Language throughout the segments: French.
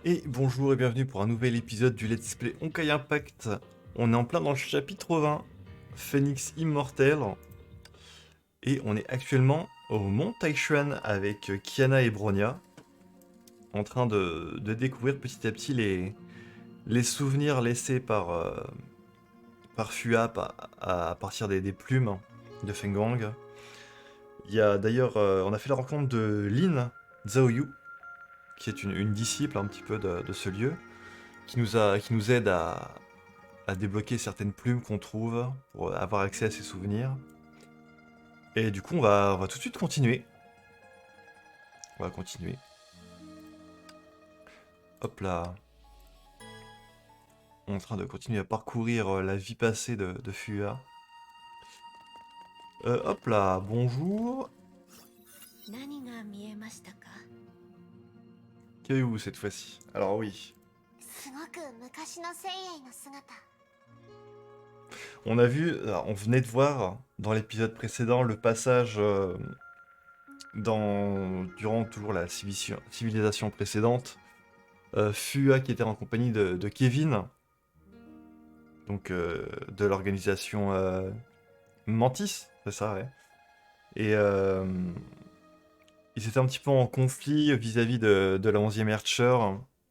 Et bonjour et bienvenue pour un nouvel épisode du Let's Play Honkai Impact. On est en plein dans le chapitre 20, Phoenix Immortel, et on est actuellement au Mont Taishuan avec Kiana et Bronya, en train de découvrir petit à petit les souvenirs laissés par Fua à partir des plumes de Fengwang. Il y a d'ailleurs, on a fait la rencontre de Lin Zhaoyu, qui est une disciple un petit peu de ce lieu, qui nous aide à débloquer certaines plumes qu'on trouve pour avoir accès à ces souvenirs. Et du coup, on va tout de suite continuer. On va continuer. Hop là. On est en train de continuer à parcourir la vie passée de Fua. Hop là, bonjour. Qu'avez-vous cette fois-ci? Alors oui. On a vu, on venait de voir dans l'épisode précédent le passage durant toujours la civilisation précédente. Fua qui était en compagnie de Kevin, donc de l'organisation Mantis, c'est ça, ouais. Et ils étaient un petit peu en conflit vis-à-vis de la 11e Archer,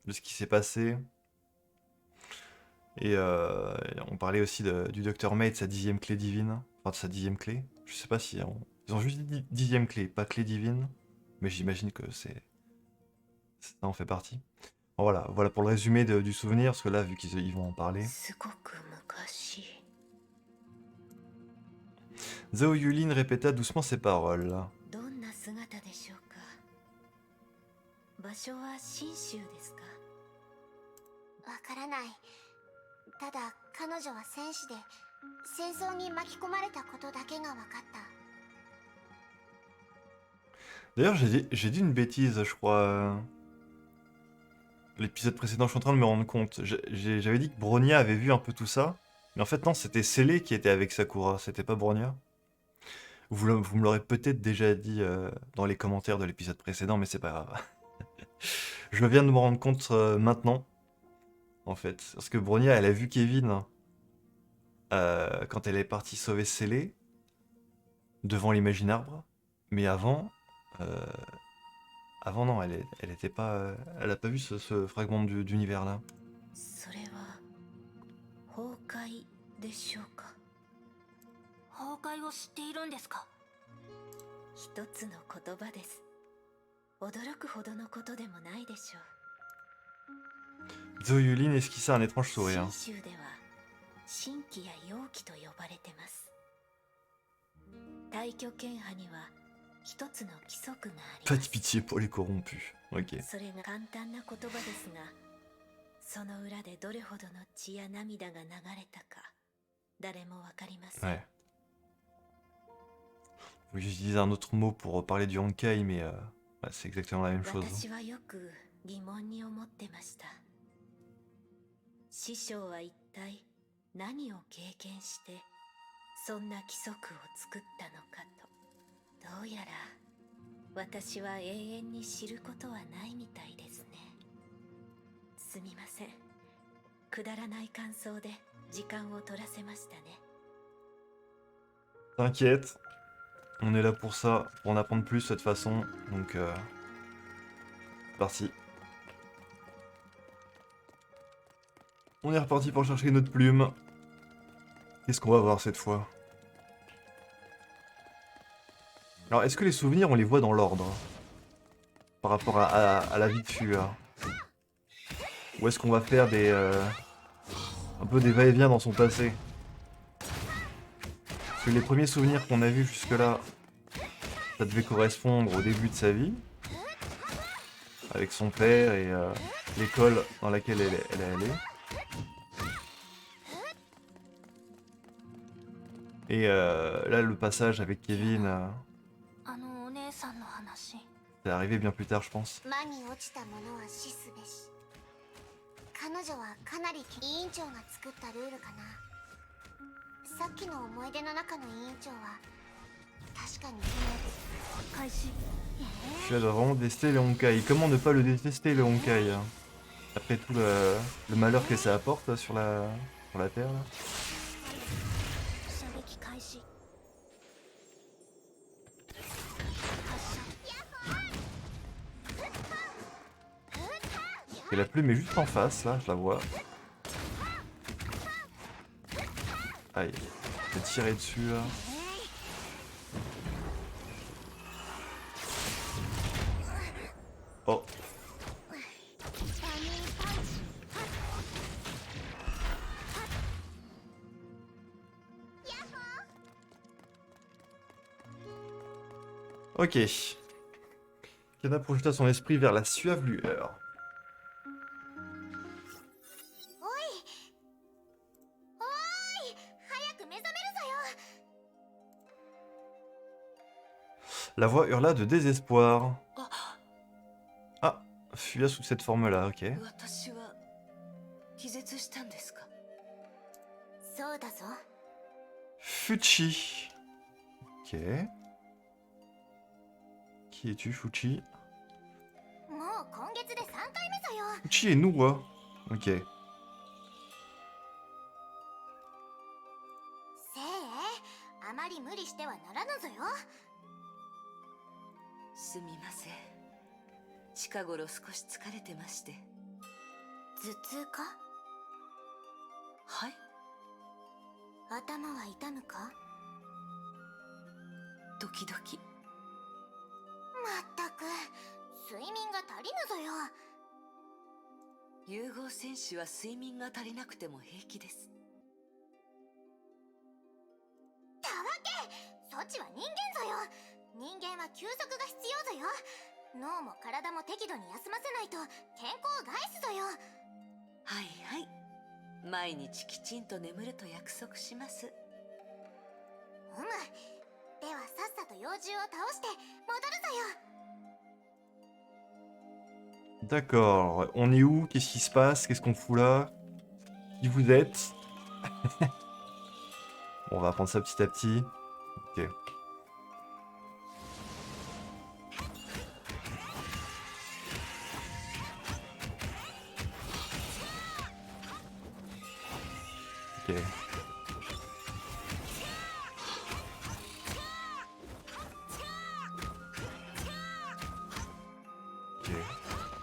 de ce qui s'est passé. Et on parlait aussi du Dr. May, de sa 10e clé divine. Enfin, de sa 10e clé. Je sais pas si... Ils ont juste dit 10e clé, pas clé divine. Mais j'imagine que ça en fait partie. Bon, voilà pour le résumé du souvenir, parce que là, vu qu'ils vont en parler. Zhao Yulin répéta doucement ses paroles. D'ailleurs, j'ai dit une bêtise, je crois. L'épisode précédent, je suis en train de me rendre compte. J'avais dit que Bronya avait vu un peu tout ça. Mais en fait, non, c'était Célé qui était avec Sakura, c'était pas Bronya. Vous me l'aurez peut-être déjà dit dans les commentaires de l'épisode précédent, mais c'est pas grave. Je viens de me rendre compte maintenant, en fait. Parce que Bronya, elle a vu Kevin quand elle est partie sauver Célé devant l'Imagine-Arbre. Mais euh, avant non, elle était pas, elle a pas vu ce fragment d'univers là. ゾユリン esquissa un étrange sourire. Pas de pitié pour les corrompus. Ok. Ouais. Oui, je disais un autre mot pour parler du Honkai, mais ouais, c'est exactement la même chose. T'inquiète, on est là pour ça, pour en apprendre plus de toute façon, donc parti. On est reparti pour chercher notre plume. Qu'est-ce qu'on va voir cette fois? Alors, est-ce que les souvenirs, on les voit dans l'ordre par rapport à la vie de Fua? Ou est-ce qu'on va faire un peu des va-et-vient dans son passé? Parce que les premiers souvenirs qu'on a vus jusque-là, ça devait correspondre au début de sa vie, avec son père et l'école dans laquelle elle est allée. Et là, le passage avec Kevin, c'est arrivé bien plus tard, je pense. Tu dois vraiment détester les Honkai. Comment ne pas le détester, le Honkai? Après tout le malheur que ça apporte là, sur la Terre, là. 射撃開始発射 Et la plume est juste en face, là, je la vois. Aïe, je vais tirer dessus, là. Oh, バニーパンチ ok. Kana projeta son esprit vers la suave lueur. おい早く目覚めるぞよ La voix hurla de désespoir. Ah, fuya sous cette forme-là, ok. 私は気絶したんですか？そうだぞ Fuchi. Ok. Qui es-tu, Fuchi? もう今月で3回目ぞよ Fuchi et Nuwa. Ok. せいあまり無理してはならぬぞよすみません。近頃少し疲れてまして。頭痛かはい？頭は痛むか時々。まったく睡眠が足りぬぞよ融合戦士は睡眠が足りなくても平気です。たわけそっちは人間ぞよ人間は休息が必要ぞよ脳も体も適度に休ませないと健康を害すぞよはいはい。毎日きちんと眠ると約束します。うむではさっさと幼獣を倒して戻るぞよ D'accord. On est où? Qu'est-ce qui se passe? Qu'est-ce qu'on fout là? Qui vous êtes? Bon, on va apprendre ça petit à petit. Ok. Ok. Ok.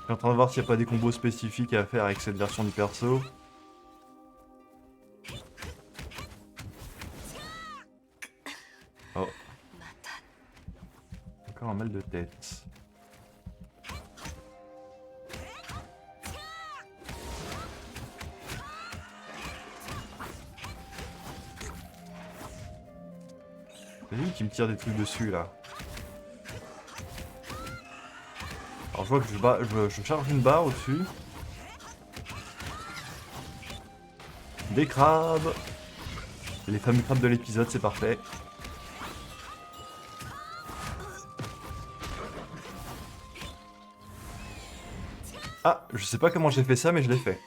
Je suis en train de voir s'il n'y a pas des combos spécifiques à faire avec cette version du perso. Oh, また。 encore un mal de tête. C'est lui qui me tire des trucs dessus là. Alors je vois que je charge une barre au-dessus. Des crabes. Les fameux crabes de l'épisode, c'est parfait. Ah, je sais pas comment j'ai fait ça, mais je l'ai fait.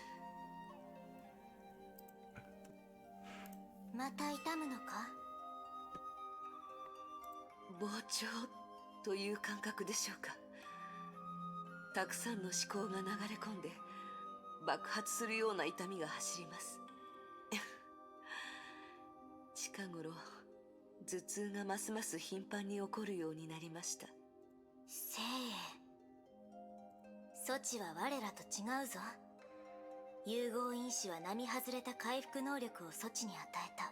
また痛むのか膨張という感覚でしょうか。たくさんの思考が流れ込んで爆発するような痛みが走ります。近頃頭痛がますます頻繁に起こるようになりました。せいソチは我らと違うぞ融合因子は並外れた回復能力をソチに与えた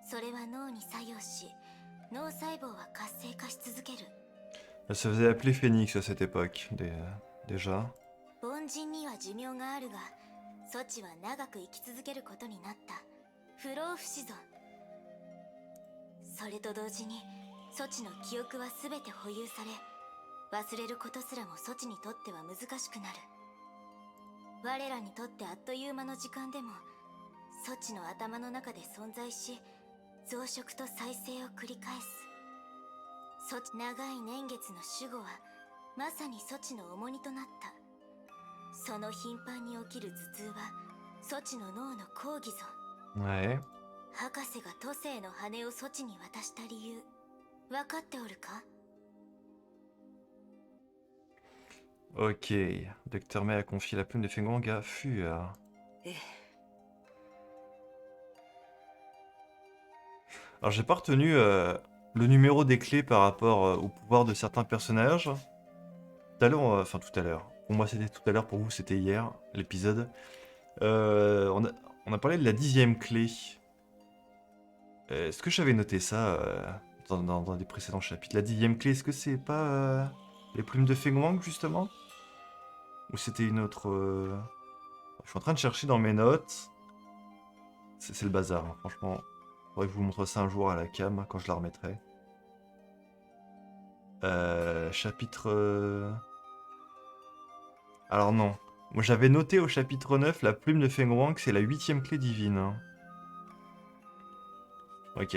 それは脳に作用し脳細胞は活性化し続ける Elle se faisait appeler Phoenix à cette époque, déjà. 凡人には寿命があるがソチは長く生き続けることになった不老不死ぞそれと同時にソチの記憶は全て保有され忘れることすらもソチにとっては難しくなる我らにとってあっという間の時間でもソチの頭の中で存在し増殖と再生を繰り返すソチ長い年月の守護はまさにソチの重荷となったその頻繁に起きる頭痛はソチの脳の抗議ぞ Ouais. 博士が都政の羽をソチに渡した理由分かっておるか Ok. Docteur May a confié la plume de Fengwang à Fua. ええ Alors j'ai pas retenu le numéro des clés par rapport au pouvoir de certains personnages. Tout à l'heure, enfin tout à l'heure. Pour moi c'était tout à l'heure, pour vous c'était hier, l'épisode. On a parlé de la 10e clé. Est-ce que j'avais noté ça dans des précédents chapitres? La 10e clé, est-ce que c'est pas les plumes de Fengwang justement? Ou c'était une autre... Je suis en train de chercher dans mes notes. C'est le bazar, hein, franchement. Faudrait que je vous montre ça un jour à la cam, quand je la remettrai. Chapitre... Alors non. Moi j'avais noté au chapitre 9, la plume de Fengwang, c'est la 8e clé divine. Hein. Ok.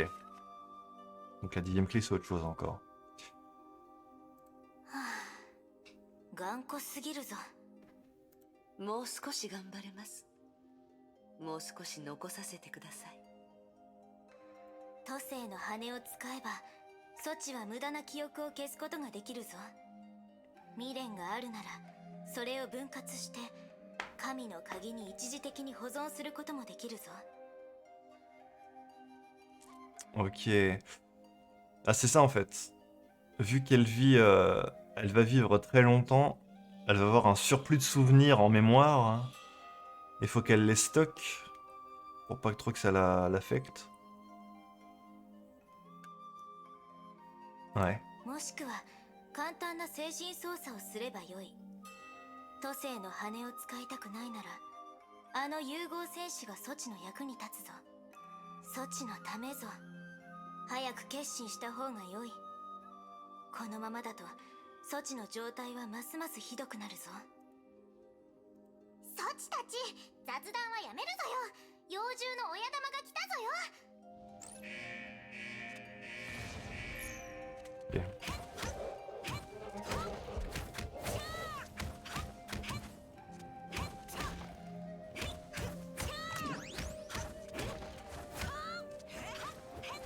Donc la 10e clé c'est autre chose encore. 頑固すぎるぞ。もう少し頑張れます。もう少し残させてください。都政の羽を使えば措置は無駄な記憶を消すことができるぞ。未練があるならそれを分割して神の鍵に一時的に保存することもできるぞ。 Ok. Ah c'est ça en fait. Vu qu'elle vit... elle va vivre très longtemps, elle va avoir un surplus de souvenirs en mémoire. Hein. Il faut qu'elle les stocke pour pas que trop que ça l'affecte. Ouais. もしくは簡単な精神操作をすればよい。都政の羽を使いたくないならあの融合戦士が措置の役に立つぞ。措置のためぞ。早く決心した方がよい。このままだと措置の状態はますますひどくなるぞ。措置たち、雑談はやめるぞよ。妖獣の親玉が来たぞよ。 Ok.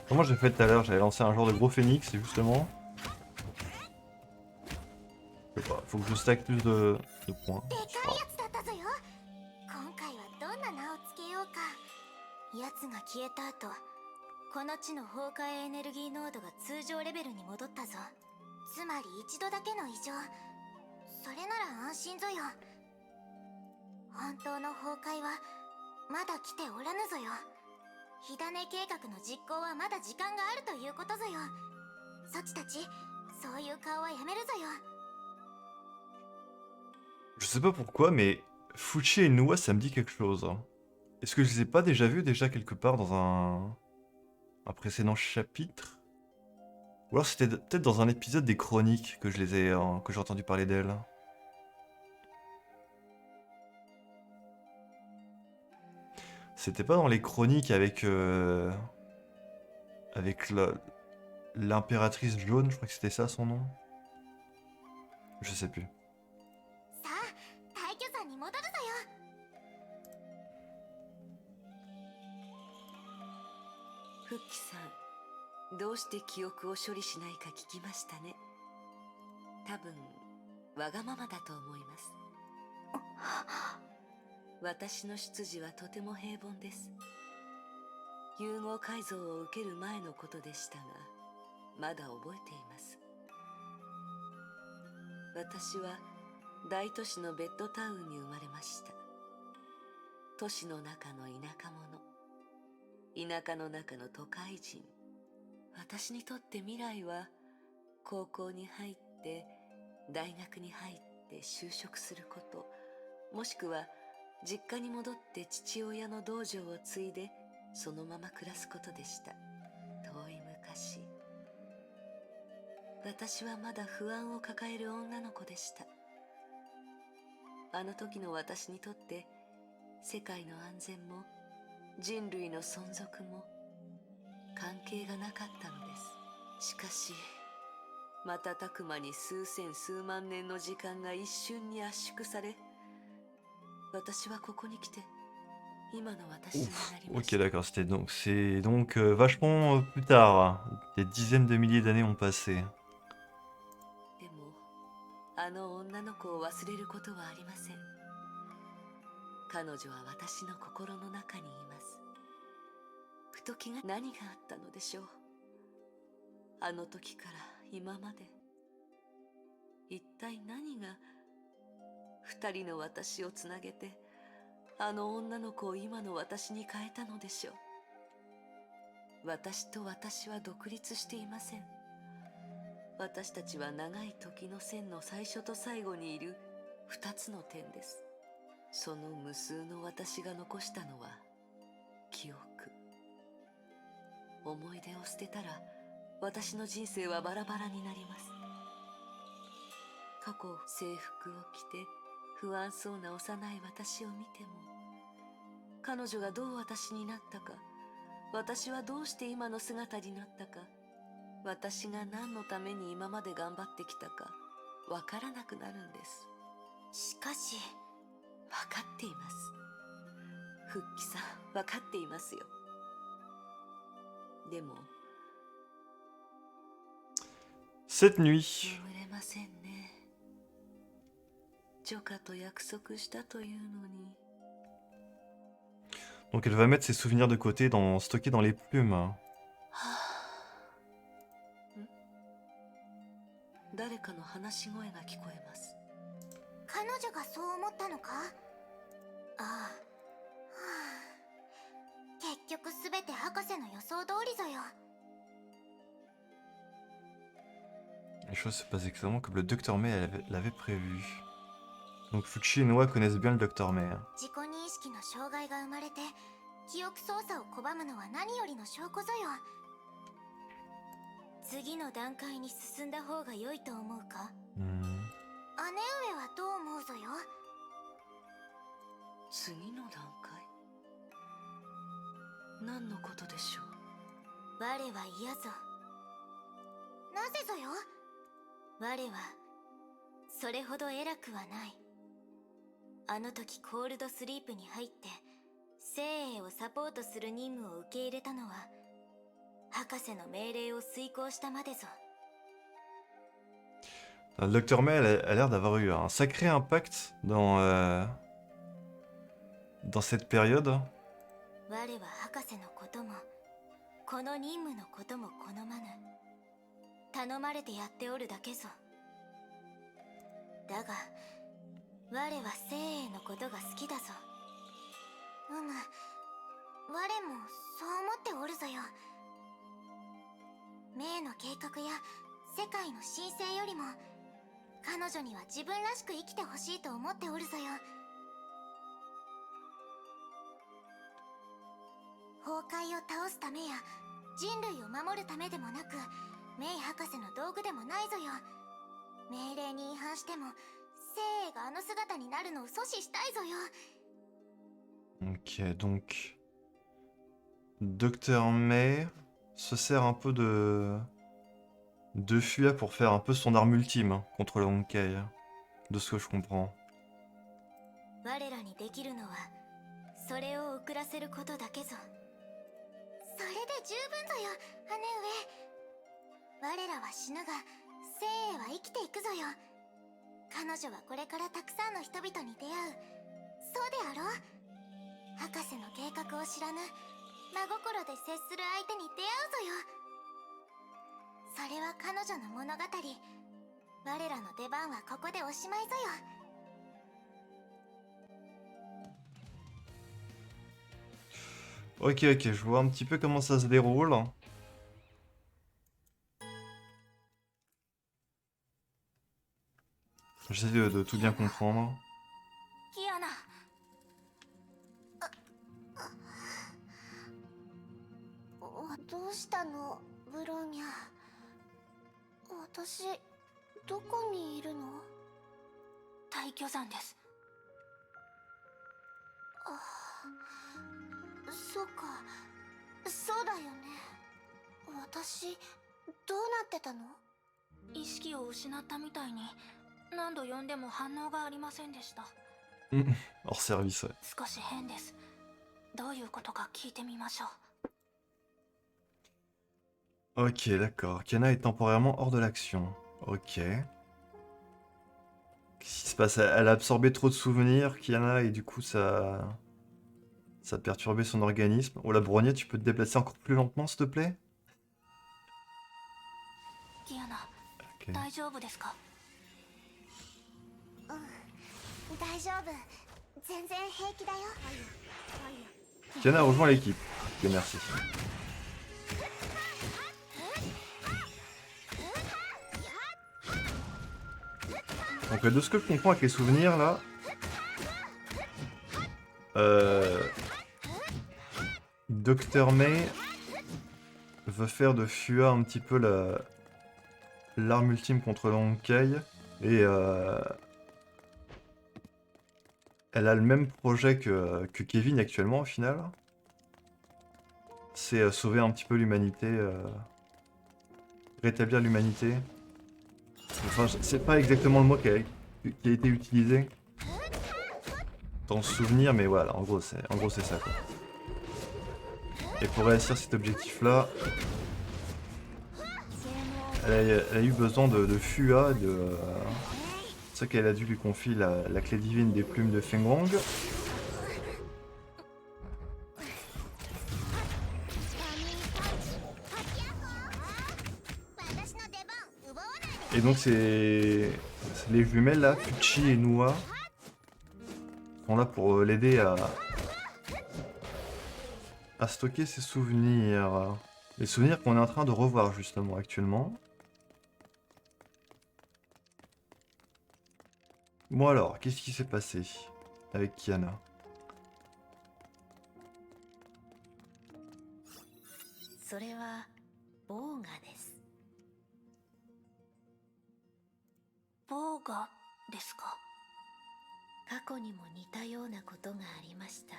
Comment j'ai fait tout à l'heure? J'avais lancé un genre de gros phénix et justement... Je sais pas, faut que je stack plus de points. でC'est かい pas やつだったぞよ。今回はどんな名をつけようか。奴が消えた後、この地の崩壊エネルギー濃度が通常レベルに戻ったぞ。つまり一度だけの異常。それなら安心ぞよ。本当の崩壊はまだ来ておらぬぞよ。火種計画の実行はまだ時間があるということぞよ。そちたち、そういう顔はやめるぞよ。 Je sais pas pourquoi, mais Fuchi et Noah, ça me dit quelque chose. Hein. Est-ce que je les ai pas déjà vus déjà quelque part dans un précédent chapitre? Ou alors c'était peut-être dans un épisode des Chroniques que je les ai, que j'ai entendu parler d'elles. C'était pas dans les Chroniques avec avec l'impératrice jaune, je crois que c'était ça son nom. Je sais plus. さあ、大巨山に戻るぞよ。フッキさん、どうして記憶を処理しないか聞きましたね。多分わがままだと思います。私の出自はとても平凡です。融合改造を受ける前のことでしたが、まだ覚えています。私は大都市のベッドタウンに生まれました。都市の中の田舎者、田舎の中の都会人。私にとって未来は高校に入って大学に入って就職すること、もしくは実家に戻って父親の道場を継いでそのまま暮らすことでした。遠い昔、私はまだ不安を抱える女の子でした。あの時の私にとって世界の安全も人類の存続も関係がなかったのです。しかし瞬く間に数千数万年の時間が一瞬に圧縮され、私はここに来て今の私になりまし Ok, た。 d'accord, c'est donc vachement plus tard. Hein. Des dizaines de milliers d'années ont passé. でもあの女の子を忘れることはありません。彼女は私の心の中にいます。ふと何があったのでしょう。あの時から今まで一体何が二人の私をつなげてあの女の子を今の私に変えたのでしょう。私と私は独立していません。私たちは長い時の線の最初と最後にいる二つの点です。その無数の私が残したのは記憶。思い出を捨てたら私の人生はバラバラになります。過去制服を着て不安そうな幼い私を見ても、彼女がどう私になったか、私はどうして今の姿になったか、私が何のために今まで頑張ってきたかわからなくなるんです。しかし分かっています。復帰さん、分かっていますよ。でも Cette nuit, 眠れませんね。ジョカと約束したというのに。 donc elle va mettre ses souvenirs de côté, stockés dans les plumes. はあ、誰かの話し声が聞こえます。彼女がそう思ったのか。ああ、はあ、結局すべて博士の予想通りぞよ。 Les choses se passent exactement comme le docteur May l'avait prévu. Donc Fuchi et Noah connaissent bien le docteur May. 自己認識の障害が生まれて記憶操作を拒むのは何よりの証拠ぞよ。次の段階に進んだ方が良いと思うか。姉上はどう思うぞよ。次の段階、何のことでしょう。我は嫌ぞ。なぜぞよ。我はそれほど偉くはない。あの時コールドスリープに入って精鋭をサポートする任務を受け入れたのは博士の命令を遂行したまでぞ。Le docteur May a l'air d'avoir eu un sacré impact dans cette période. 我は博士のこともこの任務のことも好まぬ。頼まれてやっておるだけぞ。だが我は精鋭のことが好きだぞ。我もそう思っておるぞよ。命の計画や世界の神聖よりも彼女には自分らしく生きてほしいと思っておるぞよ。崩壊を倒すためや人類を守るためでもなく、メイ博士の道具でもないぞよ。命令に違反しても精鋭があの姿になるのを阻止したいぞよ。 Ok, donc Docteur May se sert un peu de Fuya pour faire un peu son arme ultime contre le Honkai, de ce que je comprends. 我らにできるのはそれを遅らせることだけぞ。それで十分ぞよ、姉上。我らは死ぬが精鋭は生きていくぞよ。彼女はこれからたくさんの人々に出会う。そうであろう。博士の計画を知らぬ真心で接する相手に出会うぞよ。それは彼女の物語。我らの出番はここでおしまいぞよ。Ok, ok, je vois un petit peu comment ça se déroule. J'essaie de tout bien comprendre. キアナ。どうしたのブローニャ。私どこにいるの。大巨山です。あ、そうか、そうだよね。私どうなってたの。意識を失ったみたいに何度呼んでも反応がありませんでした。Hors service, ouais. 少し変です。どういうことか聞いてみましょう。Ok, d'accord. Kiana est temporairement hors de l'action. Ok. Qu'est-ce qui se passe? Elle a absorbé trop de souvenirs, Kiana, et du coup, ça a perturbé son organisme. Oh, la Brognette, tu peux te déplacer encore plus lentement, s'il te plaît? キアナ Ok. 大丈夫ですか？大丈夫、全然平気だよ。 Kiana rejoint l'équipe. Ok, merci. Donc, de ce que je comprends avec les souvenirs, là... Dr May veut faire de Fua un petit peu l'arme ultime contre Honkai. Et elle a le même projet que Kevin actuellement, au final. C'est sauver un petit peu l'humanité, rétablir l'humanité. Enfin, c'est pas exactement le mot qui a été utilisé dans le souvenir, mais voilà, en gros c'est ça, quoi. Et pour réussir cet objectif-là, elle a eu besoin de Fua, c'est ça qu'elle a dû lui confier la clé divine des plumes de Fengrong. Et donc c'est les jumelles là, Fuchi et Nua, sont là pour l'aider à stocker ses souvenirs. Les souvenirs qu'on est en train de revoir justement actuellement. Bon alors, qu'est-ce qui s'est passé avec Kiana? それはボーガです。ボーガですか？過去にも似たようなことがありました。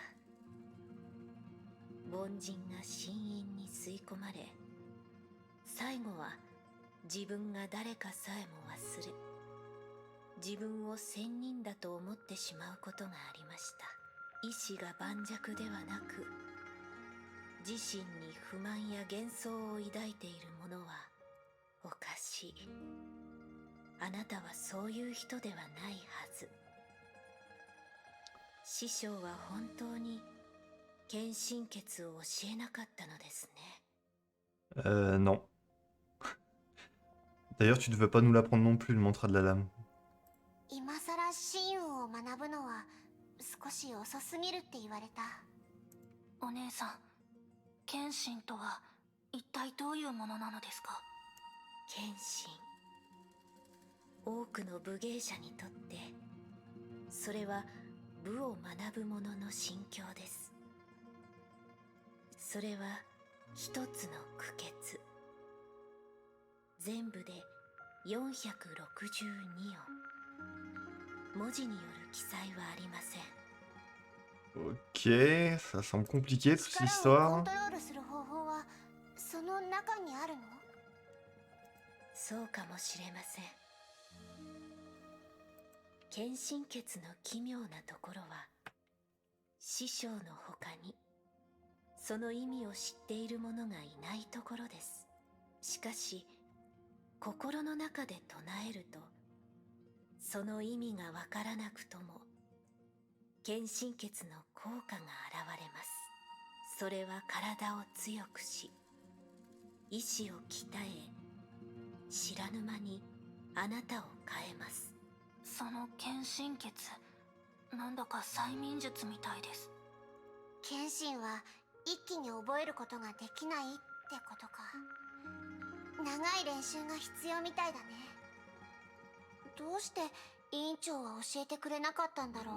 凡人が深淵に吸い込まれ、最後は自分が誰かさえも忘れ、自分を仙人だと思ってしまうことがありました。意志が盤石ではなく、自身に不満や幻想を抱いている者はおかしい。あなたはそういう人ではないはず。師匠は本当に献身血を教えなかったのですね。Non. D'ailleurs, tu ne veux pas nous l'apprendre non plus, le mantra de la lame. 今さら真雲を学ぶのは少し遅すぎるって言われた。お姉さん、献身とは一体どういうものなのですか？献身、多くの武芸者にとってそれは武を学ぶ者の心境です。それは一つの苦血、全部で462音、文字による記載はありません。 Ok, ça semble compliqué toute cette 力をコ histoire. ントロールする方法はその中にあるの？そうかもしれません。献身血の奇妙なところは、師匠の他にその意味を知っている者がいないところです。しかし心の中で唱えると、その意味がわからなくとも献身血の効果が現れます。それは体を強くし、意志を鍛え、知らぬ間にあなたを変えます。その献身血、なんだか催眠術みたいです。献身は一気に覚えることができないってことか。長い練習が必要みたいだね。どうして委員長は教えてくれなかったんだろう。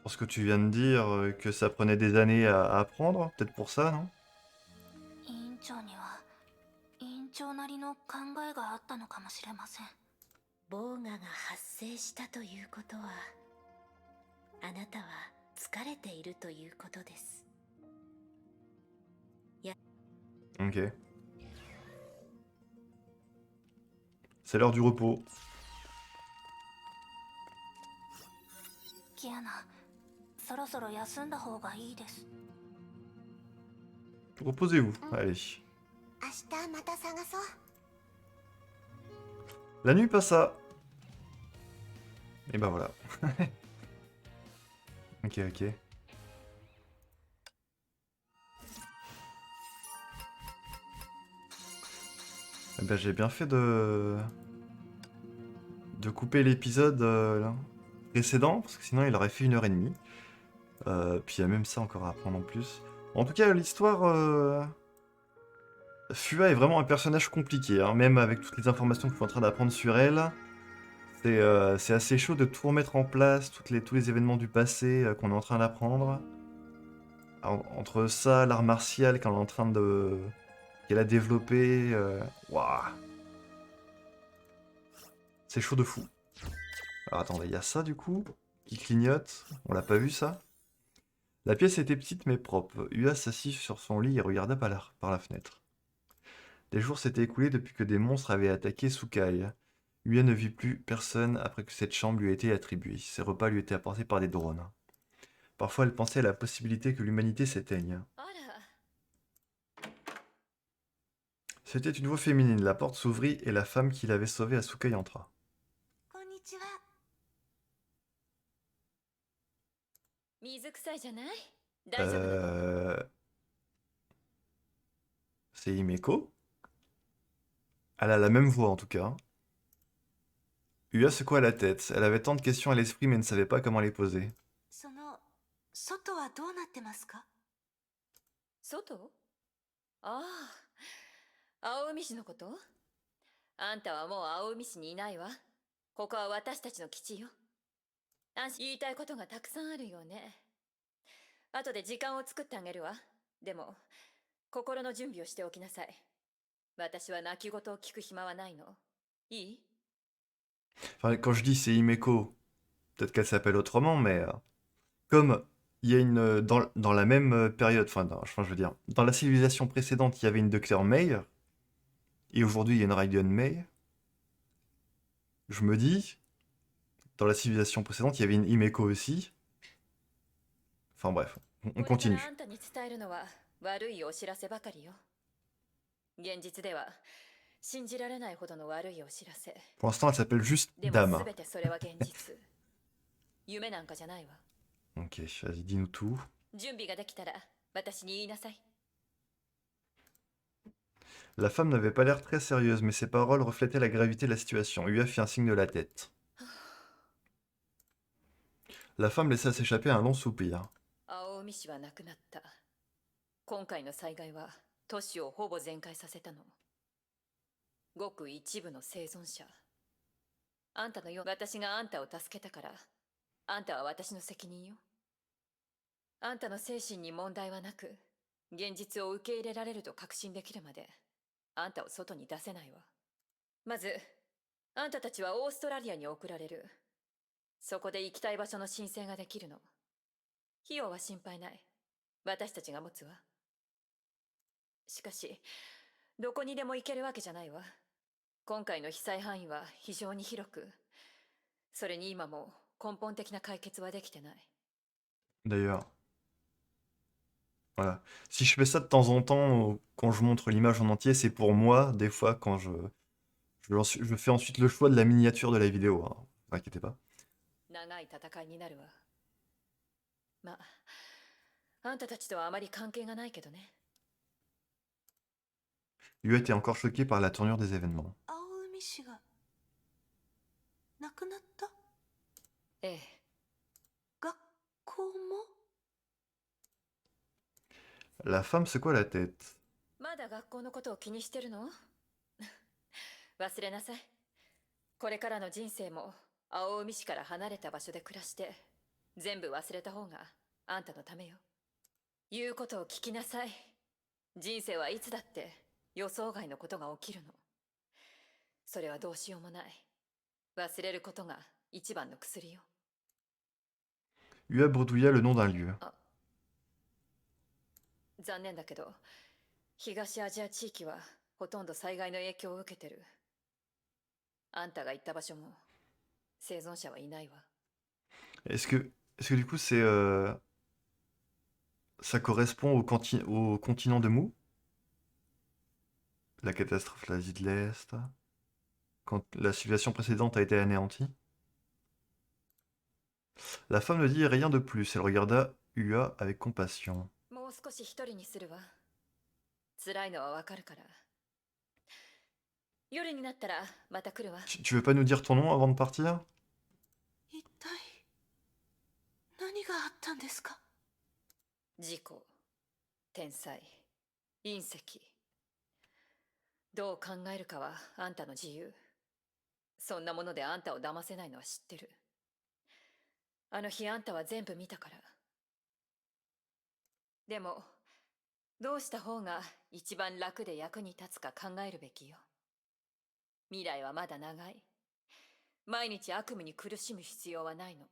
Parce que tu viens de dire que ça prenait des années à apprendre, peut-être pour ça, non? 委員長には委員長なりの考えがあったのかもしれません。ボーガが発生したということは、あなたは疲れているということです。 Ok. C'est l'heure du repos. キアナ、そろそろ休んだ方がいいです。 Reposez-vous, allez. 明日また探そう。 La nuit passa. Et bah voilà. Ok, ok. Eh ben, j'ai bien fait de couper l'épisode là, précédent, parce que sinon il aurait fait 1 h 30. Puis il y a même ça encore à apprendre en plus. En tout cas, l'histoire... Fua est vraiment un personnage compliqué, hein, même avec toutes les informations que je suis en train d'apprendre sur elle. C'est assez chaud de tout remettre en place, tous les événements du passé qu'on est en train d'apprendre. Entre ça, l'art martial qu'elle a développé, waouh, c'est chaud de fou. Alors attendez, il y a ça du coup, qui clignote, on l'a pas vu ça. La pièce était petite mais propre. Ua s'assit sur son lit et regarda par la fenêtre. Des jours s'étaient écoulés depuis que des monstres avaient attaqué Sukai. Ua ne vit plus personne après que cette chambre lui ait été attribuée. Ses repas lui étaient apportés par des drones. Parfois, elle pensait à la possibilité que l'humanité s'éteigne. あら、C'était une voix féminine. La porte s'ouvrit et la femme qui l'avait sauvée à Sukai entra. こんにちは。水臭いじゃない？大丈夫なの？ Euh... C'est Himeko? Elle a la même voix en tout cas. Ua secoua la tête. Elle avait tant de questions à l'esprit mais ne savait pas comment les poser. その外はどうなってますか？外？ああ、青海市のこと？あんたはもう青海市にいないわ。ここは私たちの基地よ。言いたいことがたくさんあるよね。後で時間を作ってあげるわ。でも、心の準備をしておきなさい。私は泣き言を聞く暇はないの。いい？ Enfin, quand je dis c'est Himeko, peut-être qu'elle s'appelle autrement, mais comme il y a dans la même période, enfin, je veux dire, dans la civilisation précédente, il y avait une Dr. May, et aujourd'hui il y a une Raiden May, je me dis, dans la civilisation précédente, il y avait une Himeko aussi. Enfin bref, on これからあ continue. んたに伝えるのは悪いお知らせばかりよ。現実では信じられないほどの悪いお知らせ。 Pour l'instant, elle s'appelle juste でも Dama. 全てそれは現実。夢なんかじゃないわ。 Ok, vas-y, dis-nous tout. 準備ができたら私に言いなさい。 La femme n'avait pas l'air très sérieuse, mais ses paroles reflétaient la gravité de la situation. Ua fit un signe de la tête. La femme laissa s'échapper un long soupir. 青海市はなくなった。今回の災害は都市をほぼ全壊させたの。ごく一部の生存者。あんたのよう私があんたを助けたから、あんたは私の責任よ。あんたの精神に問題はなく、現実を受け入れられると確信できるまで、あんたを外に出せないわ。まず、あんたたちはオーストラリアに送られる。そこで行きたい場所の申請ができるの。費用は心配ない。私たちが持つわ。しかし、どこにでも行けるわけじゃないわ。今回の被災範囲は非常に広く、それに今も根本的な解決はできてない。 D'ailleurs, voilà. Si je fais ça de temps en temps, quand je montre l'image en entier, c'est pour moi, des fois, quand je fais ensuite le choix de la miniature de la vidéo, hein. Ne vous inquiétez pas. 長い戦いになるわ。まあ、あんたたちとはあまり関係がないけどね。 Ua était encore choqué par la tournure des événements. 青海市がなくなった？ええ。学校も？ La femme secoua la tête. まだ学校のことを気にしてるの？忘れなさい。これからの人生も青海市から離れた場所で暮らして全部忘れた方があんたのためよ。言うことを聞きなさい。人生はいつだって予想外のことが起きるの。それはどうしようもない。忘れることが一番の薬よ。 Ua bredouilla le nom d'un lieu. 残念だけど、東アジア地域はほとんど災害の影響を受けてる。あんたが行った場所も生存者はいないわ。 Est-ce que du coup ça correspond au continent de Mu? La catastrophe de l'Asie de l'Est, quand la civilisation précédente a été anéantie? La femme ne dit rien de plus. Elle regarda Ua avec compassion. もう少し一人にするわ。辛いのはわかるから。夜になったらまた来るわ。Tu veux pas nous dire ton nom avant de partir? 一体何があったんですか？事故、天災、隕石。どう考えるかはあんたの自由。そんなものであんたを騙せないのは知ってる。あの日あんたは全部見たから。でも、どうした方が一番楽で役に立つか考えるべきよ。未来はまだ長い。毎日悪夢に苦しむ必要はないの。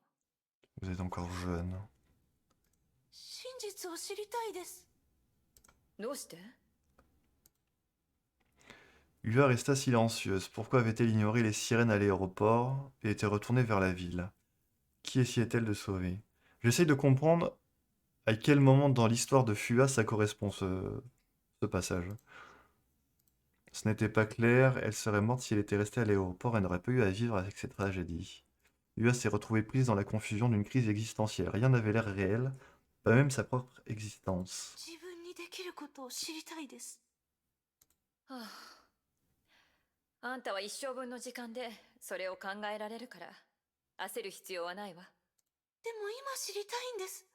Vous êtes encore jeune. 真実を知りたいです。どうして？ Ua resta silencieuse. Pourquoi avait-elle ignoré les sirènes à l'aéroport et était retournée vers la ville? Qui essayait-elle de sauver? J'essaye de comprendre à quel moment dans l'histoire de Fua ça correspond ce passage. Ce n'était pas clair, elle serait morte si elle était restée à l'aéroport et n'aurait pas eu à vivre avec cette tragédie. Ua s'est retrouvée prise dans la confusion d'une crise existentielle. Rien n'avait l'air réel, pas même sa propre existence. 自分にできることを知りたいです。はあ、あんたは一生分の時間でそれを考えられるから焦る必要はないわ。でも今知りたいんです。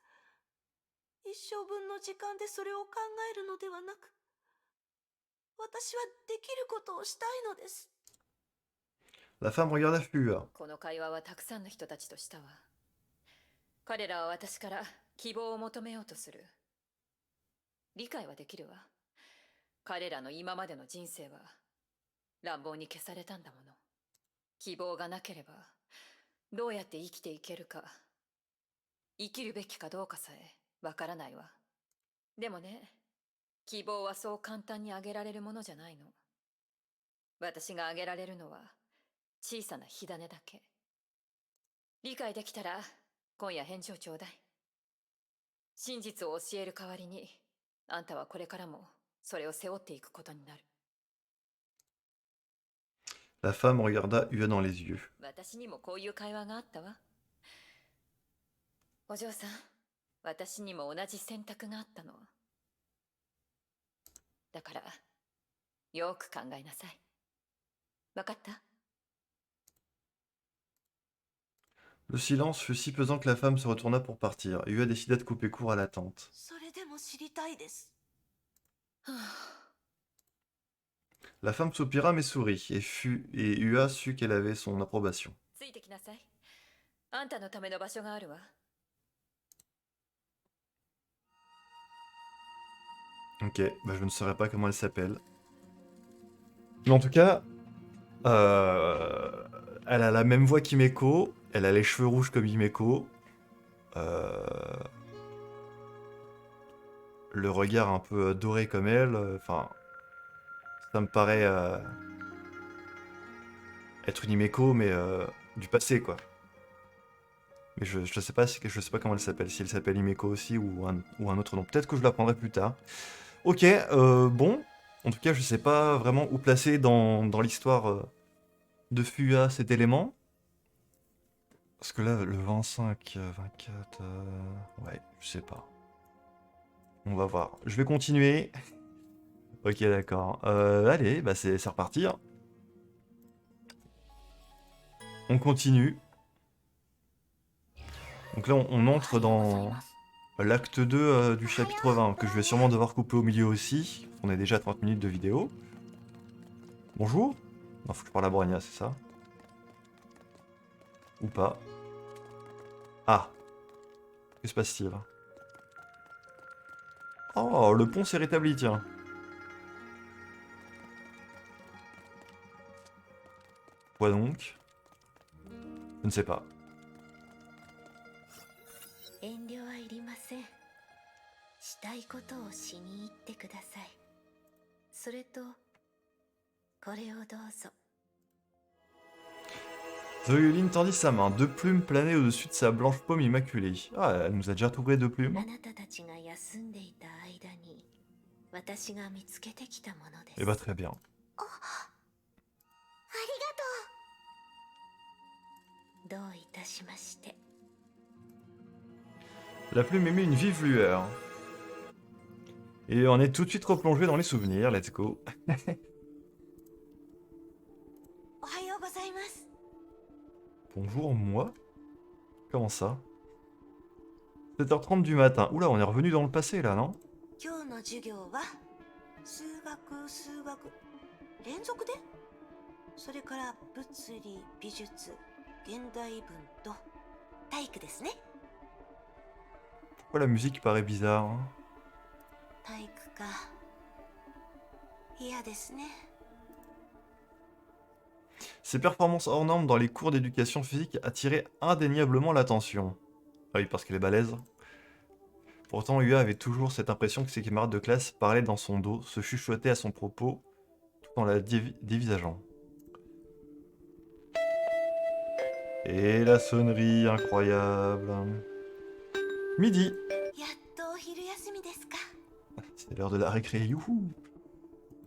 一生分の時間でそれを考えるのではなく、私はできることをしたいのです。 La femme regarda Fua. この会話はたくさんの人たちとしたわ。彼らは私から希望を求めようとする。理解はできるわ。彼らの今までの人生は乱暴に消されたんだもの。希望がなければどうやって生きていけるか、生きるべきかどうかさえわからないわ。でもね、希望はそう簡単にあげられるものじゃないの。私があげられるのは小さな火種だけ。理解できたら今夜返事をちょうだい。真実を教える代わりにあんたはこれからもそれを背負っていくことになる。 La femme regarda Ua dans les yeux. 私にもこういう会話があったわ。お嬢さん、私にも同じ選択があったの。だからよく考えなさい。わかった？ Le silence fut si pesant que la femme se retourna pour partir. Ua décida de couper court à l'attente. それでも知りたいです。はあ、 La femme soupira mais sourit, et Ua sut qu'elle avait son approbation. ついてきなさい。あんたのための場所があるわ。 Ok, bah je ne saurais pas comment elle s'appelle. Mais en tout cas, elle a la même voix qu'Himeko, elle a les cheveux rouges comme Himeko, le regard un peu doré comme elle, enfin, ça me paraît être une Himeko, mais du passé, quoi. Mais je sais pas, je sais pas comment elle s'appelle, si elle s'appelle Himeko aussi ou un autre nom. Peut-être que je l'apprendrai plus tard. Ok, bon. En tout cas, je sais pas vraiment où placer dans l'histoire de Fua cet élément. Parce que là, le 25, 24... ouais, je sais pas. On va voir. Je vais continuer. Ok, d'accord. Allez, bah c'est reparti. Hein. On continue. Donc là, on entre dans l'acte 2 du chapitre 20, que je vais sûrement devoir couper au milieu aussi. On est déjà à 30 minutes de vidéo. Bonjour. Non, faut que je parle à Bronia, c'est ça? Ou pas? Ah. Que se passe-t-il? Oh, le pont s'est rétabli, tiens. Quoi donc? Je ne sais pas. 遠慮はいりません。したいことをしに行ってください。それとこれをどうぞ。 Zoyoline tendit sa main. Deux plumes planaient au-dessus de sa blanche paume immaculée. Ah, elle nous a déjà trouvé deux plumes. あなたたちが休んでいた間に私が見つけてきたものです。 Eh bah très bien. ありがとう。どういたしまして。La plume émet une vive lueur. Et on est tout de suite replongé dans les souvenirs, let's go. おはようございます。 Bonjour, moi? Comment ça? 7h30 du matin. Oula, on est revenu dans le passé là, non? 今日の授業は数学連続で、それから物理美術現代文と体育ですね。 Pourquoi la musique paraît bizarre, hein? 体育か。嫌ですね。 Ses performances hors normes dans les cours d'éducation physique attiraient indéniablement l'attention. Ah oui, parce qu'elle est balèze. Pourtant, Ua avait toujours cette impression que ses camarades de classe parlaient dans son dos, se chuchotaient à son propos, tout en la dévisageant. Et la sonnerie incroyable. Midi. やっとお昼休みですか。 C'est l'heure de la récré, youhou!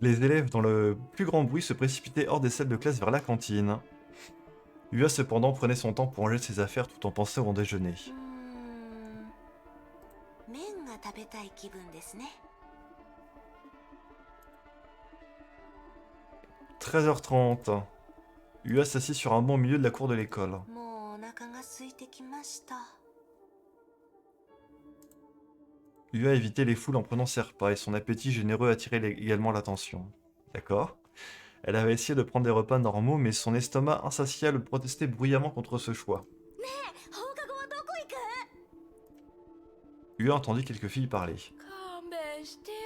Les élèves, dans le plus grand bruit, se précipitaient hors des salles de classe vers la cantine. Ua cependant prenait son temps pour ranger ses affaires tout en pensant au déjeuner. 麺が食べたい気分ですね。 13h30. Ua s'assit sur un banc au milieu de la cour de l'école. もうお腹が空いてきました。 Ua évitait les foules en prenant ses repas et son appétit généreux attirait également l'attention. D'accord. Elle avait essayé de prendre des repas normaux, mais son estomac insatiable protestait bruyamment contre ce choix. 放課後はどこ行く？ Ua entendit quelques filles parler. 勘弁してよ。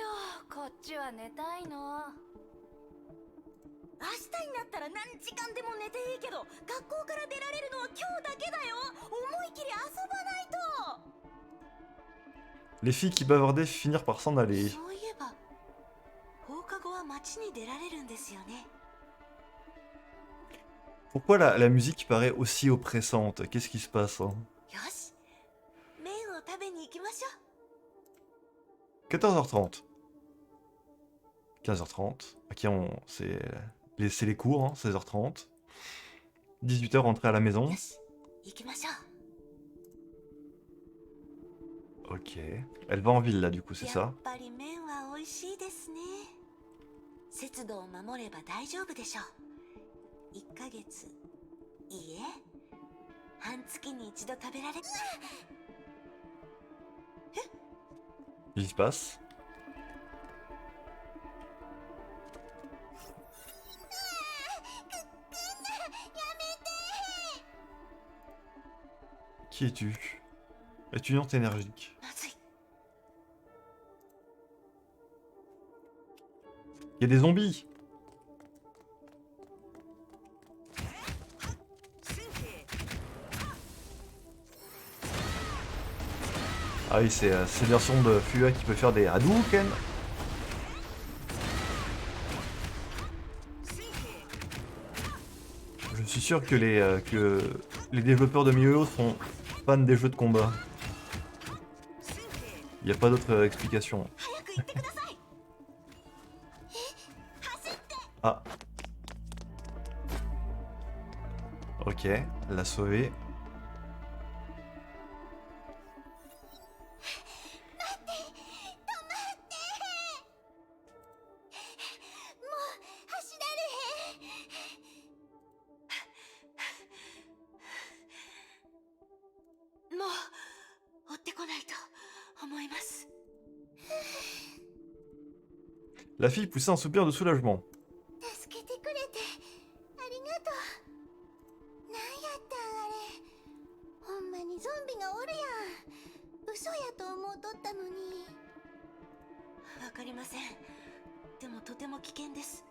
こっちは寝たいの。明日になったら何時間でも寝ていいけど、学校から出られるのは今日だけだよ。思い切り遊ばないと。 Les filles qui bavardaient finirent par s'en aller. そういえば放課後は街に出られるんですよね。 Pourquoi la musique paraît aussi oppressante? Qu'est-ce qui se passe, hein? よし、麺を食べに行きましょ 14h30. 15h30. Ok, c'est les cours, hein, 16h30. 18h, rentrer à la う。 maison. よし、行きましょ Ok. Elle va en ville là, du coup, う。 c'est や ça? っぱり麺は美味しいですね。節度を守れば大丈夫でしょう。1ヶ月、いいえ、半月に一度食べられ。 Il se passe. Qui es-tu? Étudiante énergique. まずい。 Il y a des zombies! Ah oui, c'est cette version de Fua qui peut faire des Hadouken. Je suis sûr que les développeurs de MiHoYo sont fans des jeux de combat. Il n'y a pas d'autre explication. 早く行ってください。走って。 Ah. Ok, elle l'a sauvé. もう走られへん。もう追ってこないと思います。 La fille poussa un soupir de soulagement. 助けてくれてありがとう。なんやったんあれ。ほんまにゾンビがおるやん。嘘やと思うとったのに。わかりません。でもとても危険です。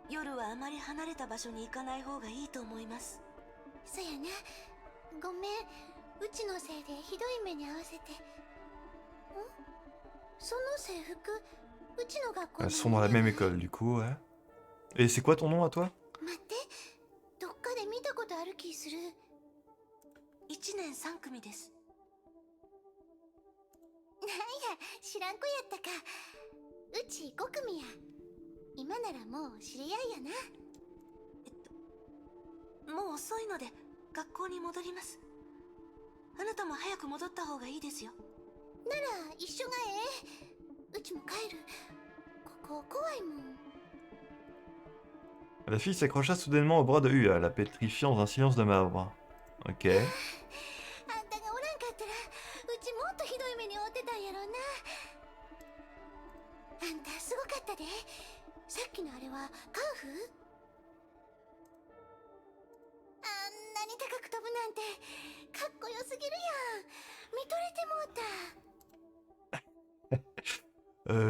夜はあまり離れた場所に行かない方がいいと思います。そやな。ごめん。うちのせいでひどい目に遭わせて。ん？その制服、うちの学校 Elles sont dans la même école, du coup, ouais. Et c'est quoi ton nom à toi? 待って。どっかで見たことある気する。 1年3組です。 なんや、知らん子やったか。うち5組や。今ならもう知り合いやな。もう遅いので学校に戻ります。あななたも早く戻った方がいいですよ。なら一緒がええ。うちも帰る。ここ怖いもん。 La fille s'accrocha soudainement au bras de Ua, la pétrifiant dans un silence de marbre. Ok. あんたがおらんかったらうちもっとひどい目に遭ってたんやろうな。あんたすごかったで。さっきのあれはカンフー？あんなに高く飛ぶなんてかっこよすぎるやん。見とれてもうた。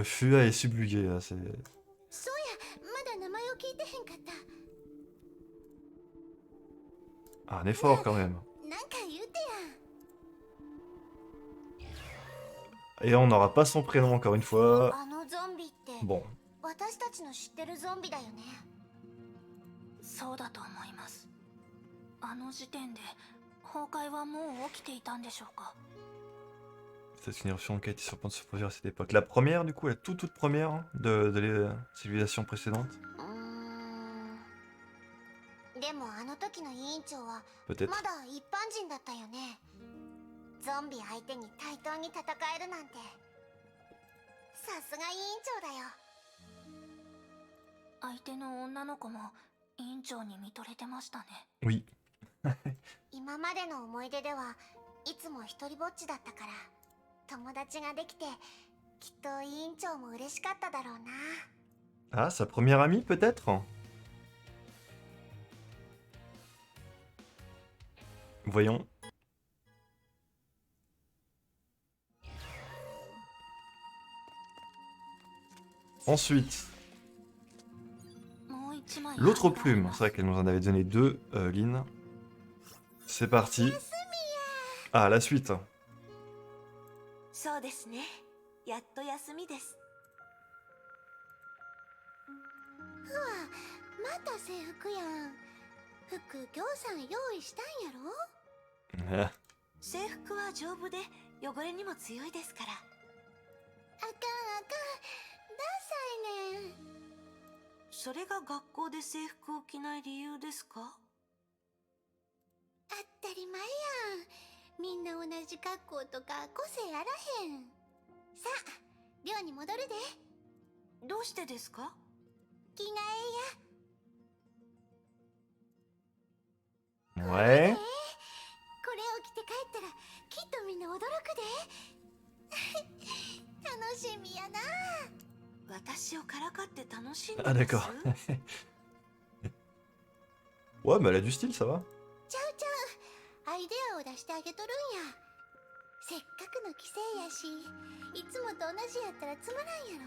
Fua est subjuguée, là, c'est... そうや、まだ名前を聞いてへんかった。 Ah, un effort quand même. なんか言うてやん。 Et on n'aura pas son prénom encore une fois. あのゾンビって Bon. 私たちの知ってるゾンビだよね。そうだと思います。あの時点で崩壊はもう起きていたんでしょうか。 C'est une éruption qui a été sur le point de se produire à cette époque. La première, du coup, la toute première de les civilisations précédentes. でもあの時の委員長は Peut-être. まだ一般人だったよね。ゾンビ相手に対等に戦えるなんてさすが委員長だよ。相手の女の子も委員長に見とれてましたね。 Oui. 今までの思い出ではいつも一人ぼっちだったから友達ができてきっと委員長も嬉しかっただろうな。 Ah, sa première amie, peut-être? Voyons. Ensuite, もう一枚 l'autre plume. C'est vrai qu'elle nous en avait donné deux, Lynn. C'est parti. Ah, la suite. そうですね。やっと休みです。また制服やん。服ぎょうさん用意したんやろ。 Ah, 制服は丈夫で汚れにも強いですから。あかんあかん、ダサいねん。それが学校で制服を着ない理由ですか？当たり前やん。みんな同じ格好とか個性あらへん。さあ、寮に戻るで。どうしてですか？着替えや。 ouais. これを着て帰ったらきっとみんな驚くで。楽しみやな。私をからかって楽しんでます？ Ah, d'accord. Ouais, mais elle a du style, ça va. ちゃうちゃう、アイデアを出してあげとるんや。せっかくの帰省やし、いつもと同じやったらつまらんや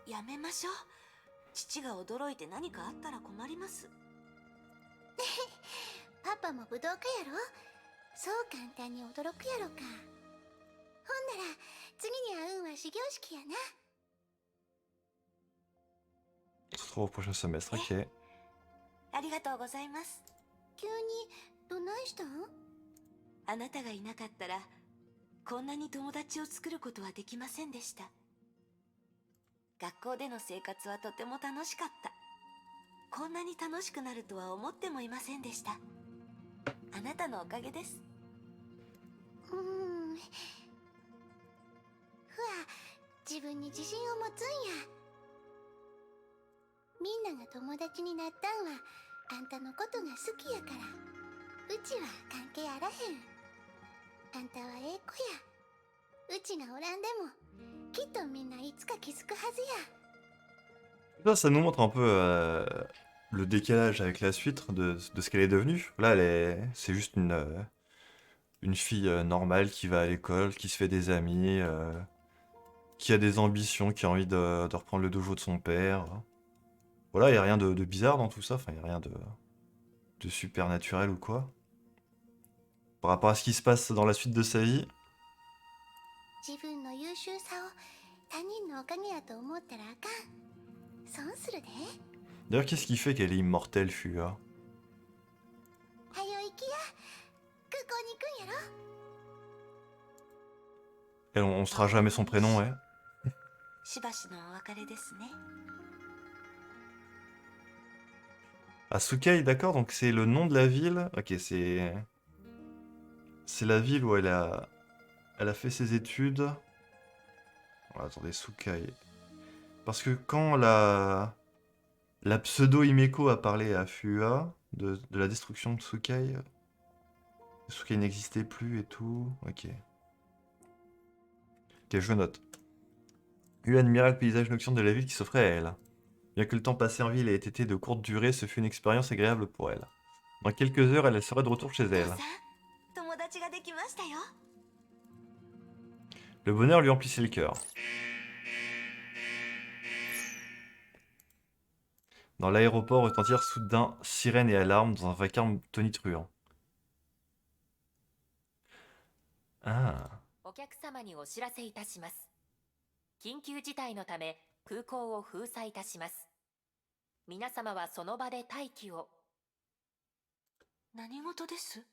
ろ。やめましょう。父が驚いて何かあったら困ります。パパも武道家やろ。そう簡単に驚くやろか。ほんなら次に会うんは始業式やな。 On se retrouve au prochain semestre, ok. ありがとうございます。急にどないしたん？あなたがいなかったらこんなに友達を作ることはできませんでした。学校での生活はとても楽しかった。こんなに楽しくなるとは思ってもいませんでした。あなたのおかげです。ふわ、自分に自信を持つんや。みんなが友達になったんはあんたのことが好きやから。うちは関係あらへん。あんたはええ子や。うちがおらんでもきっとみんないつか気づくはずや。 Ça nous montre un peu le décalage avec la suite de ce qu'elle est devenue. Là, c'est juste une fille normale qui va à l'école, qui se fait des amis, qui a des ambitions, qui a envie de reprendre le dojo de son père. Voilà, il n'y a rien de bizarre dans tout ça, enfin, il n'y a rien de supernaturel ou quoi. Par rapport à ce qui se passe dans la suite de sa vie. 自分の優秀さを他人のおかげやと思ったらあかん。損するで。 D'ailleurs, qu'est-ce qui fait qu'elle est immortelle, Fua? はよ行きや。空港に行くんやろ。 Elle, on saura jamais son prénom, ouais. しばしのお別れですね。 Ah, Sukai, d'accord, donc c'est le nom de la ville. Ok, c'est... c'est la ville où elle a fait ses études. Oh, attendez, Sukai. Parce que quand la pseudo Himeko a parlé à Fuwa de la destruction de Sukai, Sukai n'existait plus et tout. Ok. Ok, je note. Yu admira le paysage nocturne de la ville qui s'offrait à elle. Bien que le temps passé en ville ait été de courte durée, ce fut une expérience agréable pour elle. Dans quelques heures, elle serait de retour chez elle. 友達ができましたよ。 Le bonheur lui emplissait le cœur. Dans l'aéroport retentirent soudain sirènes et alarmes dans un vacarme tonitruant. Ah. お客様にお知らせいたします。緊急事態のため空港を封鎖いたします。皆様はその場で待機を。何事です？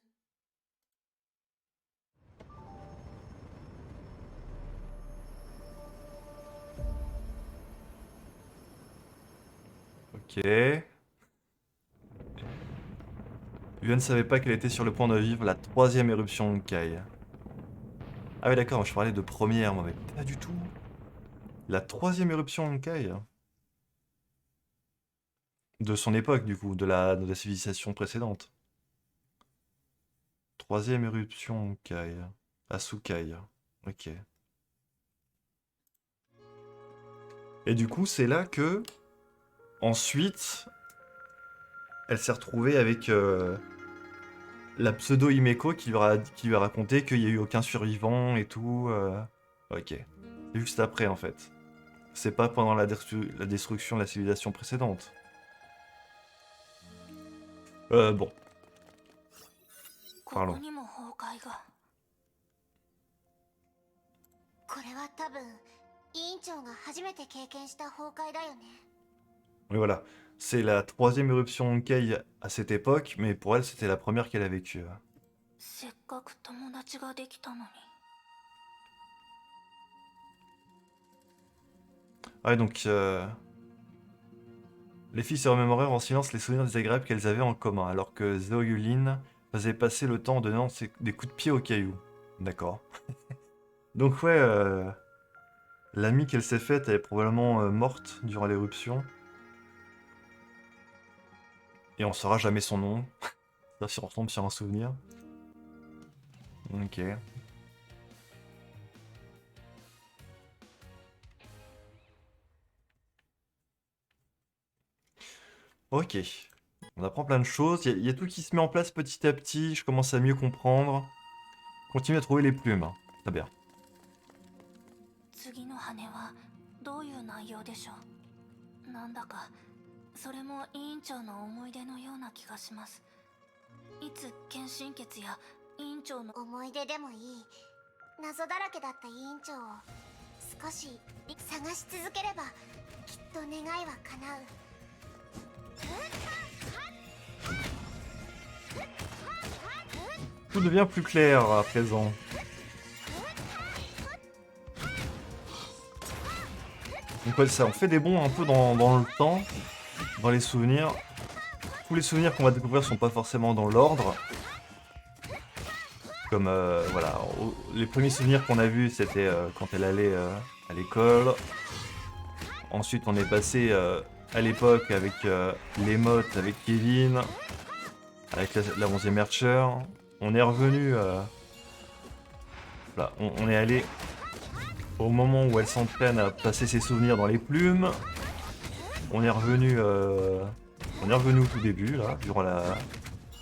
Ok. Yuan ne savait pas qu'elle était sur le point de vivre la 3e éruption Honkai. Ah oui d'accord, je parlais de première, moi, mais pas du tout. La 3e éruption Honkai. De son époque, du coup, de la civilisation précédente. 3e éruption Honkai. Asukai. Ok. Et du coup, c'est là que... Ensuite, elle s'est retrouvée avec la pseudo Himeko qui lui a raconté qu'il n'y a eu aucun survivant et tout. Ok. Juste après, en fait. C'est pas pendant la destruction de la civilisation précédente. Bon. ここにも崩壊が。これは多分委員長が初めて経験した崩壊だよね。 Oui, voilà. C'est la 3e éruption Honkai à cette époque, mais pour elle, c'était la première qu'elle a vécue. せっかく友達ができたのに。 Ah, donc... Les filles se remémorèrent en silence les souvenirs désagréables qu'elles avaient en commun, alors que Zhao Yulin faisait passer le temps en donnant des coups de pied aux cailloux. D'accord. Donc ouais, l'amie qu'elle s'est faite, elle est probablement morte durant l'éruption. Et on saura jamais son nom. Là, si on retombe sur un souvenir. Ok. Ok. On apprend plein de choses. Il y a tout qui se met en place petit à petit. Je commence à mieux comprendre. Continue à trouver les plumes. Très bien. 次の羽はどういう内容でしょう。なんだかそれも委員長の思い出のような気がします。いつ献身血や委員長の思い出でもいい。謎だらけだった委員長を少し探し続ければきっと願いは叶う。 Tout devient plus clair à présent. Donc ouais, ça, on fait des bonds un peu dans le temps, dans les souvenirs. Tous les souvenirs qu'on va découvrir sont pas forcément dans l'ordre. Comme, voilà, les premiers souvenirs qu'on a vus, c'était quand elle allait à l'école. Ensuite, on est passé à l'époque avec l'émote, avec Kevin, avec la 11e Archer. On est revenu... Là, on est allé au moment où elle s'entraîne à passer ses souvenirs dans les plumes. On est revenu au tout début, là, durant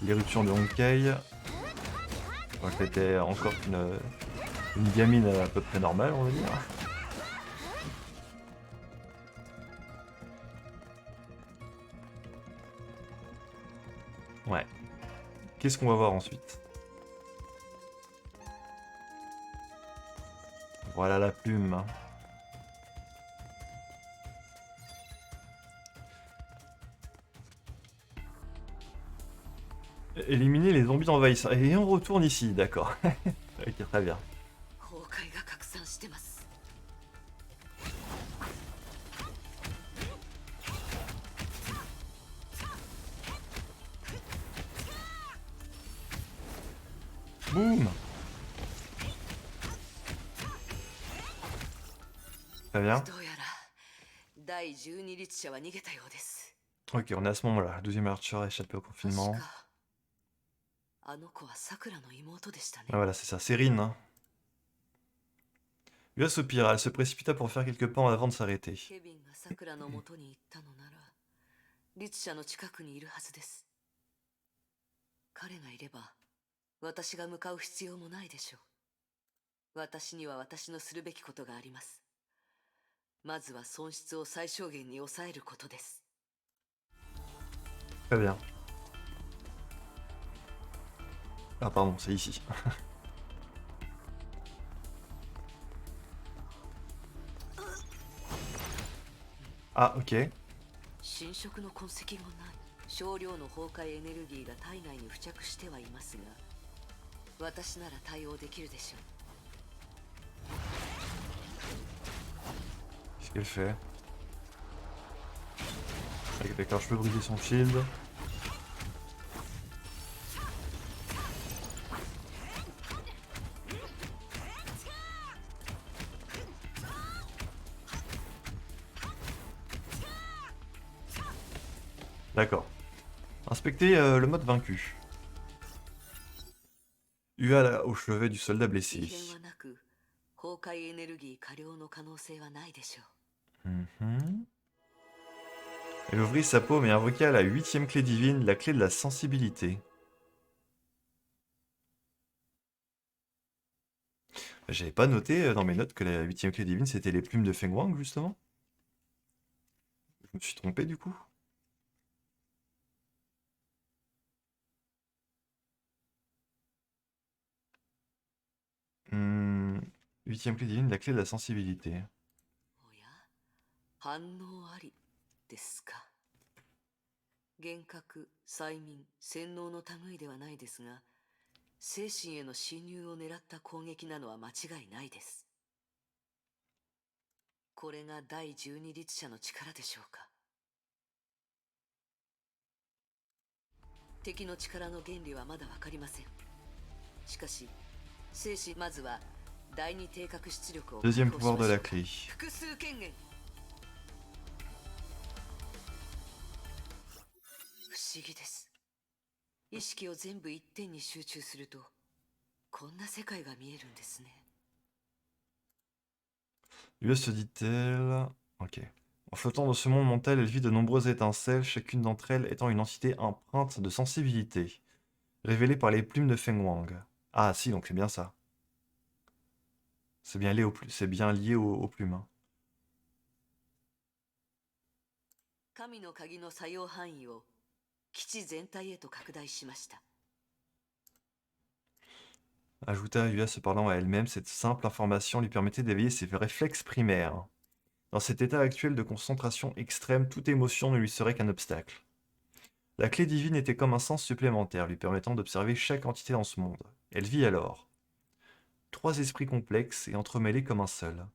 l'éruption de Honkai. Quand elle était encore une gamine à peu près normale, on va dire. Ouais. Qu'est-ce qu'on va voir ensuite? Voilà la plume. Éliminer les zombies envahissants. Et on retourne ici, d'accord. Ok, très bien. 崩壊が拡散してます。 Boum. Très bien. どうやら第12律者は逃げたようです。 Ok, on est à ce moment-là. 12e Archer a échappé au 確 confinement. かあの子はさくらの妹でしたね。 Ah, voilà, c'est ça, c'est Rin. Hein. Yua soupira, elle se précipita pour faire quelques pas en avant de s'arrêter. ケビンがさくらの元に行ったのなら律者の近くにいるはずです。彼がいれば私が向かう必要もないでしょう。私には私のするべきことがあります。まずは損失を最小限に抑えることです。 Très bien. Ah pardon, c'est ici. Ah, ok. 侵食の痕跡もない。少量の崩壊エネルギーが体内に付着してはいますが、私なら対応できるでしょう。 Qu'est-ce qu'elle fait? Ok, d'accord, je peux briser son shield. D'accord. Inspectez le mode vaincu. Ua au chevet du soldat 異 blessé. 変はなく、崩壊エネルギー過量の可能性はないでしょう。 Mhm. Elle ouvrit sa paume et invoqua la 8e clé divine, la clé de la sensibilité. J'avais pas noté dans mes notes que la 8e clé divine c'était les plumes de Feng Wang, justement. Je me suis trompé du coup. Hmm, 8e clé divine, la clé de la sensibilité. おや、反応ありですか。幻覚、催眠、洗脳の類ではないですが、精神への侵入を狙った攻撃なのは間違いないです。これが第12律者の力でしょうか。敵の力の原理はまだわかりません。しかし、精神まずは第二定格出力を確保し Deuxième まし pouvoir ょ de う。 la clé. 複数権限。不思議です。意識を全部一点に集中すると、こんな世界が見えるんですね。 Ua se dit-elle. Ok. En flottant dans ce monde mental, elle vit de nombreuses étincelles, chacune d'entre elles étant une entité empreinte de sensibilité, révélée par les plumes de Feng Wang. Ah si, donc c'est bien ça. C'est bien lié c'est bien lié aux plumes. Hein. 神の鍵の作用範囲を基地全体へと拡大しました。 Ajouta Ua se parlant à elle-même, cette simple information lui permettait d'éveiller ses réflexes primaires. Dans cet état actuel de concentration extrême, toute émotion ne lui serait qu'un obstacle. La clé divine était comme un sens supplémentaire, lui permettant d'observer chaque entité dans ce monde. Elle vit alors 3 esprits complexes et entremêlés comme un seul.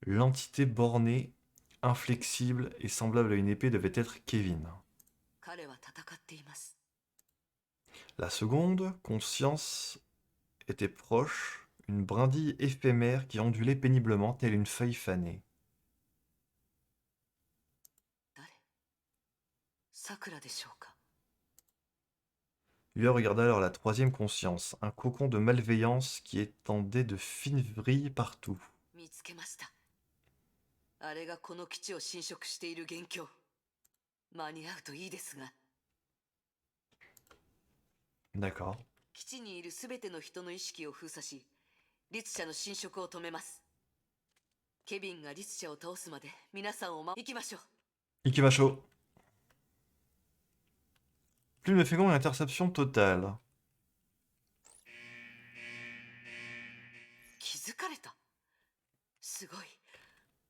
L'entité bornée, inflexible et semblable à une épée devait être Kevin. 彼は戦っています。 La seconde, conscience, était proche, une brindille éphémère qui ondulait péniblement telle une feuille fanée. 誰？さくらでしょうか。 Ua regarda alors la troisième conscience, un cocon de malveillance qui étendait de fines vrilles partout. 見つけました。あれがこの基地を侵食している元凶。間に合うといいですが。 D'accord. 基地にいるすべての人の意識を封鎖し、律者の侵食を止めます。ケビンが律者を倒すまで皆さんを行きましょう。 Ikimacho. Plume de Feng Wang, interception totale. 気づかれた。すごい。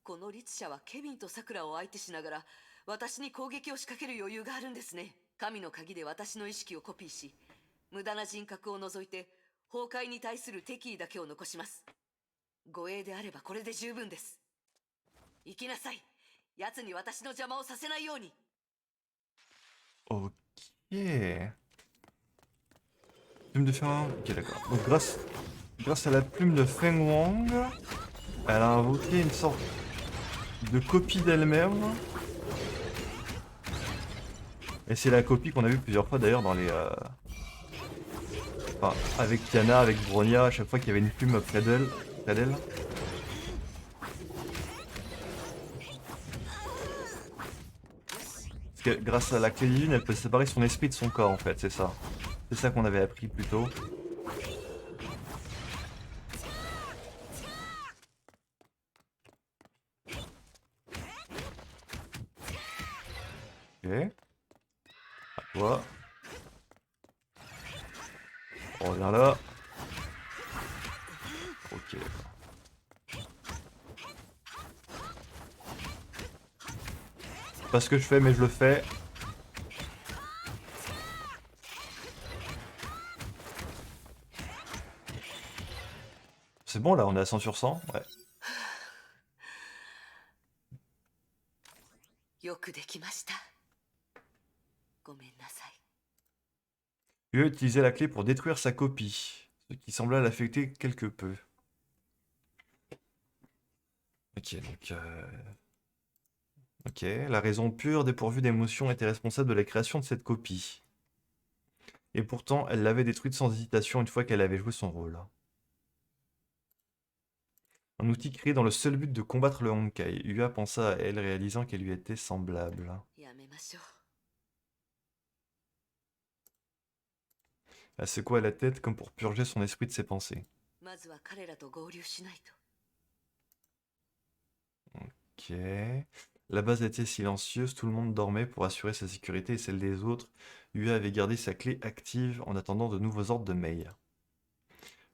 この律者はケビンとサクラを相手しながら私に攻撃を仕掛ける余裕があるんですね。神の鍵で私の意識をコピーし、無駄な人格を除いて崩壊に対する敵意だけを残します。護衛であればこれで十分です。行きなさい。奴に私の邪魔をさせないように。 Ok. Plume de Feng Wang. Ok, d'accord. Donc grâce à la plume de Feng Wang, Elle a invoqué une sorte de copie d'elle-même. Et c'est la copie qu'on a vue plusieurs fois d'ailleurs dans les... Enfin, avec Tiana, avec Bronya, à chaque fois qu'il y avait une plume près d'elle. Parce que grâce à la clé divine, elle peut séparer son esprit de son corps en fait, c'est ça. C'est ça qu'on avait appris plus tôt. Ok. À toi. On revient là. Ok. C'est pas ce que je fais, mais je le fais. C'est bon là, on est à 100 sur 100. Ouais. よくできました。ごめんなさい。Lui a utilisé la clé pour détruire sa copie, ce qui sembla l'affecter quelque peu. Ok, donc... Ok, la raison pure, dépourvue d'émotion, était responsable de la création de cette copie. Et pourtant, elle l'avait détruite sans hésitation une fois qu'elle avait joué son rôle. Un outil créé dans le seul but de combattre le Honkai. Ua pensa à elle, réalisant qu'elle lui était semblable. やめましょう。 Elle secoua la tête comme pour purger son esprit de ses pensées. まずは彼らと合流しないと。 Ok. La base était silencieuse, tout le monde dormait pour assurer sa sécurité et celle des autres. Ua avait gardé sa clé active en attendant de nouveaux ordres de Mei.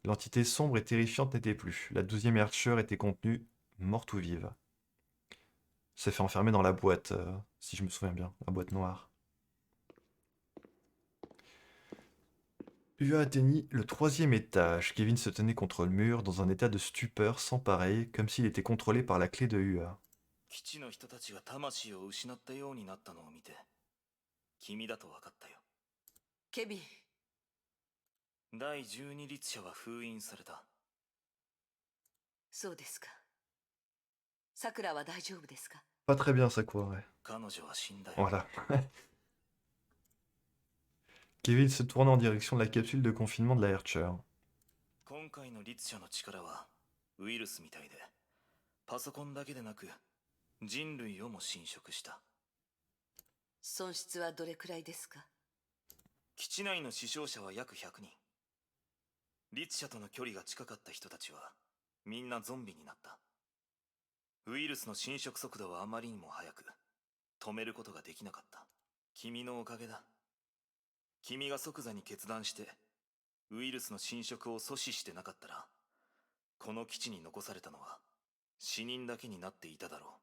L'entité sombre et terrifiante n'était plus. La 12e Archer était contenue, morte ou vive. S'est fait enfermer dans la boîte, si je me souviens bien, la boîte noire. Ua atteignit le 3e étage. Kevin se tenait contre le mur, dans un état de stupeur sans pareil, comme s'il était contrôlé par la clé de Ua. 基地の人たちが魂を失ったようになったのを見て君だと分かったよ。ケビン、第12律者は封印された。そうですか。さくらは大丈夫ですか？ Pas très bien, Sakura, ouais. 彼女は死んだよ。 Voilà. Kevin se tourna en direction de la capsule de confinement de la Archer. 今回の律者の力はウイルスみたいで、パソコンだけでなく人類をも侵食した。損失はどれくらいですか？ 基地内の死傷者は約100人。律者との距離が近かった人たちはみんなゾンビになった。ウイルスの侵食速度はあまりにも速く、止めることができなかった。君のおかげだ。君が即座に決断してウイルスの侵食を阻止してなかったら、この基地に残されたのは死人だけになっていただろ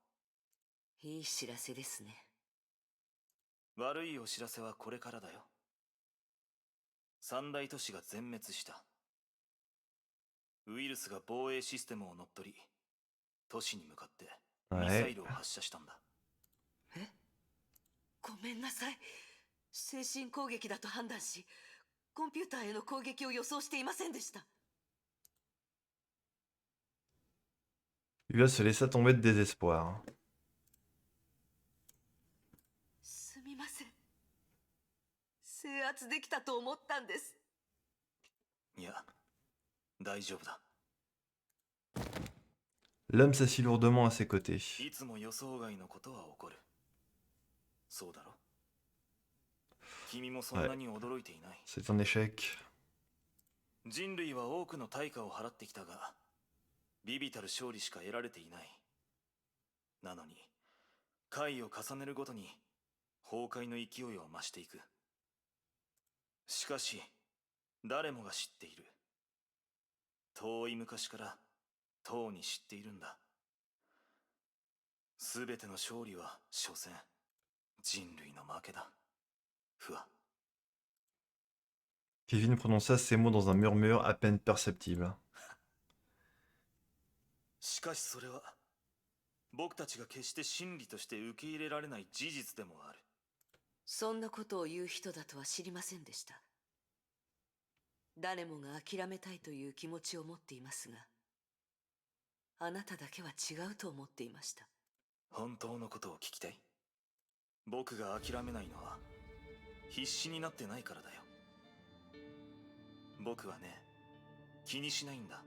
う。いい知らせですね。悪いお知らせはこれからだよ。三大都市が全滅した。ウイルスが防衛システムを乗っ取り、都市に向かってミサイルを発射したんだ。え？ごめんなさい。精神攻撃だと判断し、コンピューターへの攻撃を予想していませんでした。 Ua se laissa tomber de désespoir. すみません。制圧できたと思ったんです。いや、大丈夫だ。 L'homme s'assit lourdement à ses côtés. いつも予想外のことは起こる。そうだろ。君もそんなに驚いていない。C'est un échec. 人類は多くの対価を払ってきたが、微々たる勝利しか得られていない。なのに、回を重ねるごとに崩壊の勢いを増していく。しかし、誰もが知っている。遠い昔からとうに知っているんだ。すべての勝利は所詮人類の負けだ。不破。 Kevin prononça ces mots dans un murmure à peine perceptible. しかしそれは僕たちが決して真理として受け入れられない事実でもある。そんなことを言う人だとは知りませんでした。誰もが諦めたいという気持ちを持っていますが、あなただけは違うと思っていました。本当のことを聞きたい？僕が諦めないのは必死になってないからだよ。僕はね、気にしないんだ。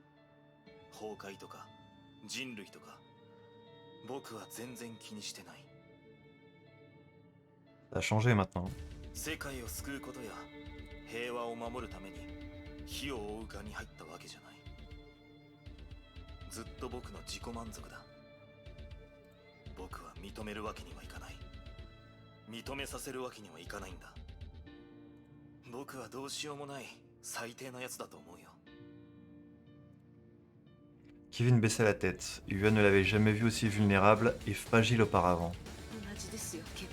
崩壊とか人類とか僕は全然気にしてない。 Ça a changé maintenant. 世界を救うことや平和を守るために火を追う側に入ったわけじゃない。ずっと僕の自己満足だ。僕は認めるわけにはいかない。認めさせるわけにはいかないんだ。僕はどうしようもない最低なやつだと思うよ。 Kevin baissa la tête. Yuan ne l'avait jamais vu aussi vulnérable et fragile auparavant. 同じですよ、ケビン。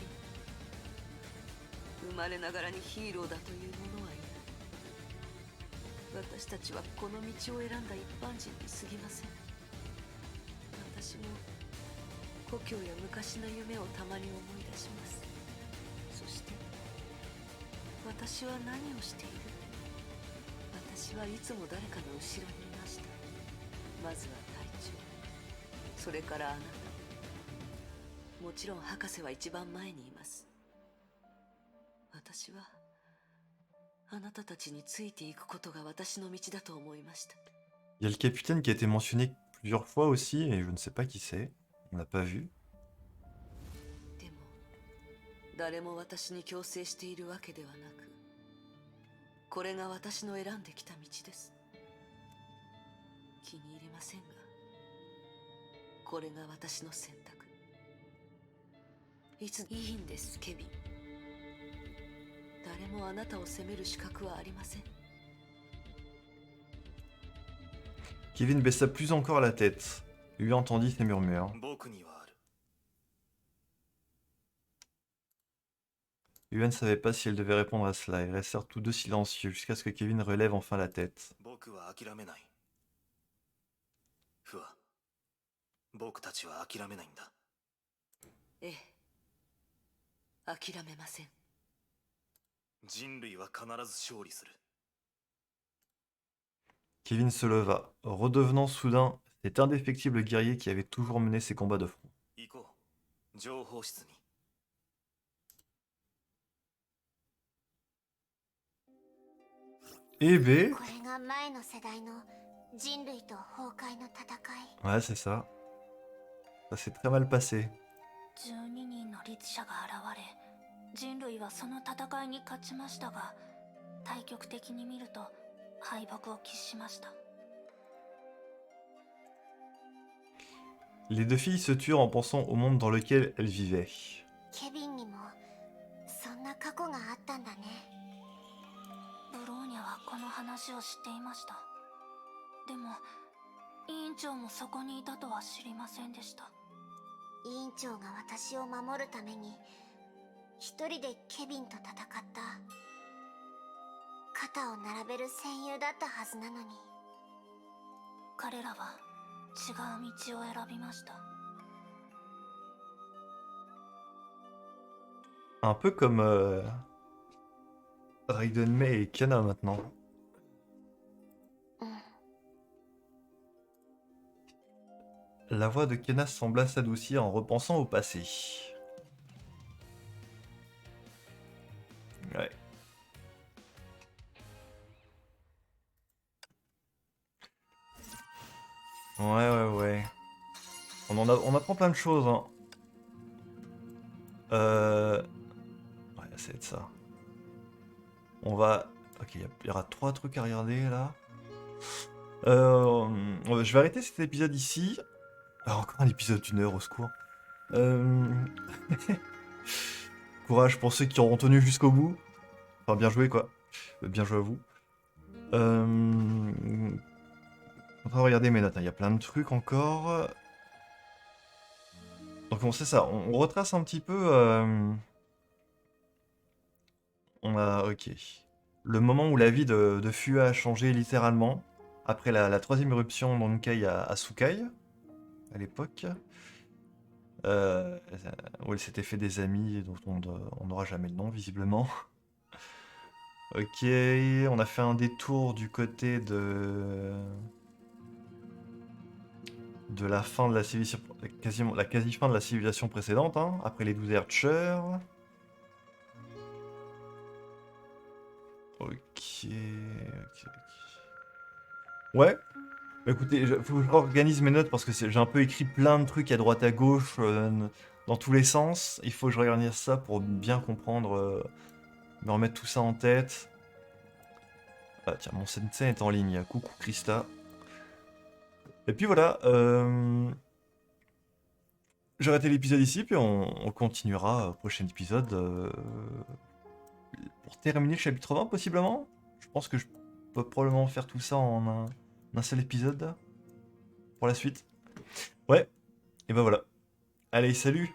生まれながらにヒーローだというものはいない。私たちはこの道を選んだ一般人に過ぎません。私も故郷や昔の夢をたまに思い出します。そして私は何をしている？私はいつも誰かの後ろにいました。まずは隊長、それからあなた、もちろん博士は一番前にいます。私はあなたたちについていくことが私の道だと思いました。 Il y a le capitaine qui a été mentionné plusieurs fois aussi, et je ne sais pas qui c'est. On l'a pas vu. でも誰も私に強制しているわけではなく、これが私の選んできた道です。気に入りませんが、これが私の選択。いついいんです、ケビン。誰もあなたを責める資格はありません。 Kevin baissa plus encore la tête. Lui entendit ces murmures. 僕にはある。 Yuan ne savait pas si elle devait répondre à cela. Ils restèrent tous deux silencieux jusqu'à ce que Kevin relève enfin la tête. 僕は諦めない。不破、僕たちは諦めないんだ。ええ、諦めません。人類は必ず勝利する。 Kevin se leva, redevenant soudain cet indéfectible guerrier qui avait toujours mené ses combats de front. 行こう、情報室に。 Eh ben, これが前の世代の人類と崩壊の戦い。 ouais, c'est ça. Ça s'est très mal passé. 12人の律者が現れ、人類はその戦いに勝ちましたが、対極的に見ると敗北を喫しました。 Les deux filles se turent en pensant au monde dans lequel elles vivaient. ケビンにもそんな過去があったんだね。ブローニャはこの話を知っていました。でも委員長もそこにいたとは知りませんでした。委員長が私を守るために一人でケビンと戦った。肩を並べる戦友だったはずなのに。彼らは違う道を選びました。 Un peu comme Raiden Mei et Kana maintenant. うん。 La voix de Kana sembla s'adoucir en repensant au passé. Ouais. Ouais. On apprend plein de choses, hein. Ouais, c'est de ça. On va... Ok, il y aura 3 trucs à regarder, là. Je vais arrêter cet épisode ici. Ah, encore un épisode d'une heure, au secours. Courage pour ceux qui auront tenu jusqu'au bout. Enfin, bien joué, quoi. Bien joué à vous. On va regarder mes notes, hein. Il y a plein de trucs encore. Donc bon, c'est ça, on retrace un petit peu... On a... Ok. Le moment où la vie de Fua a changé littéralement, après la troisième éruption d'Honkai à Sukai, à l'époque, où elle s'était fait des amis dont on n'aura jamais le nom, visiblement. Ok, on a fait un détour du côté de la fin de la civilisation, quasiment la quasi-fin de la civilisation précédente, hein, après les 12 Archers. Ok. Ouais. Bah écoutez, faut que je réorganise mes notes parce que j'ai un peu écrit plein de trucs à droite à gauche, dans tous les sens. Il faut que je réorganise ça pour bien comprendre, me remettre tout ça en tête. Ah tiens, mon sensei est en ligne. Coucou Krista. Et puis voilà, j'ai arrêté l'épisode ici, puis on continuera au prochain épisode pour terminer le chapitre 20 possiblement. Je pense que je peux probablement faire tout ça en un seul épisode pour la suite. Ouais, et ben voilà. Allez, salut!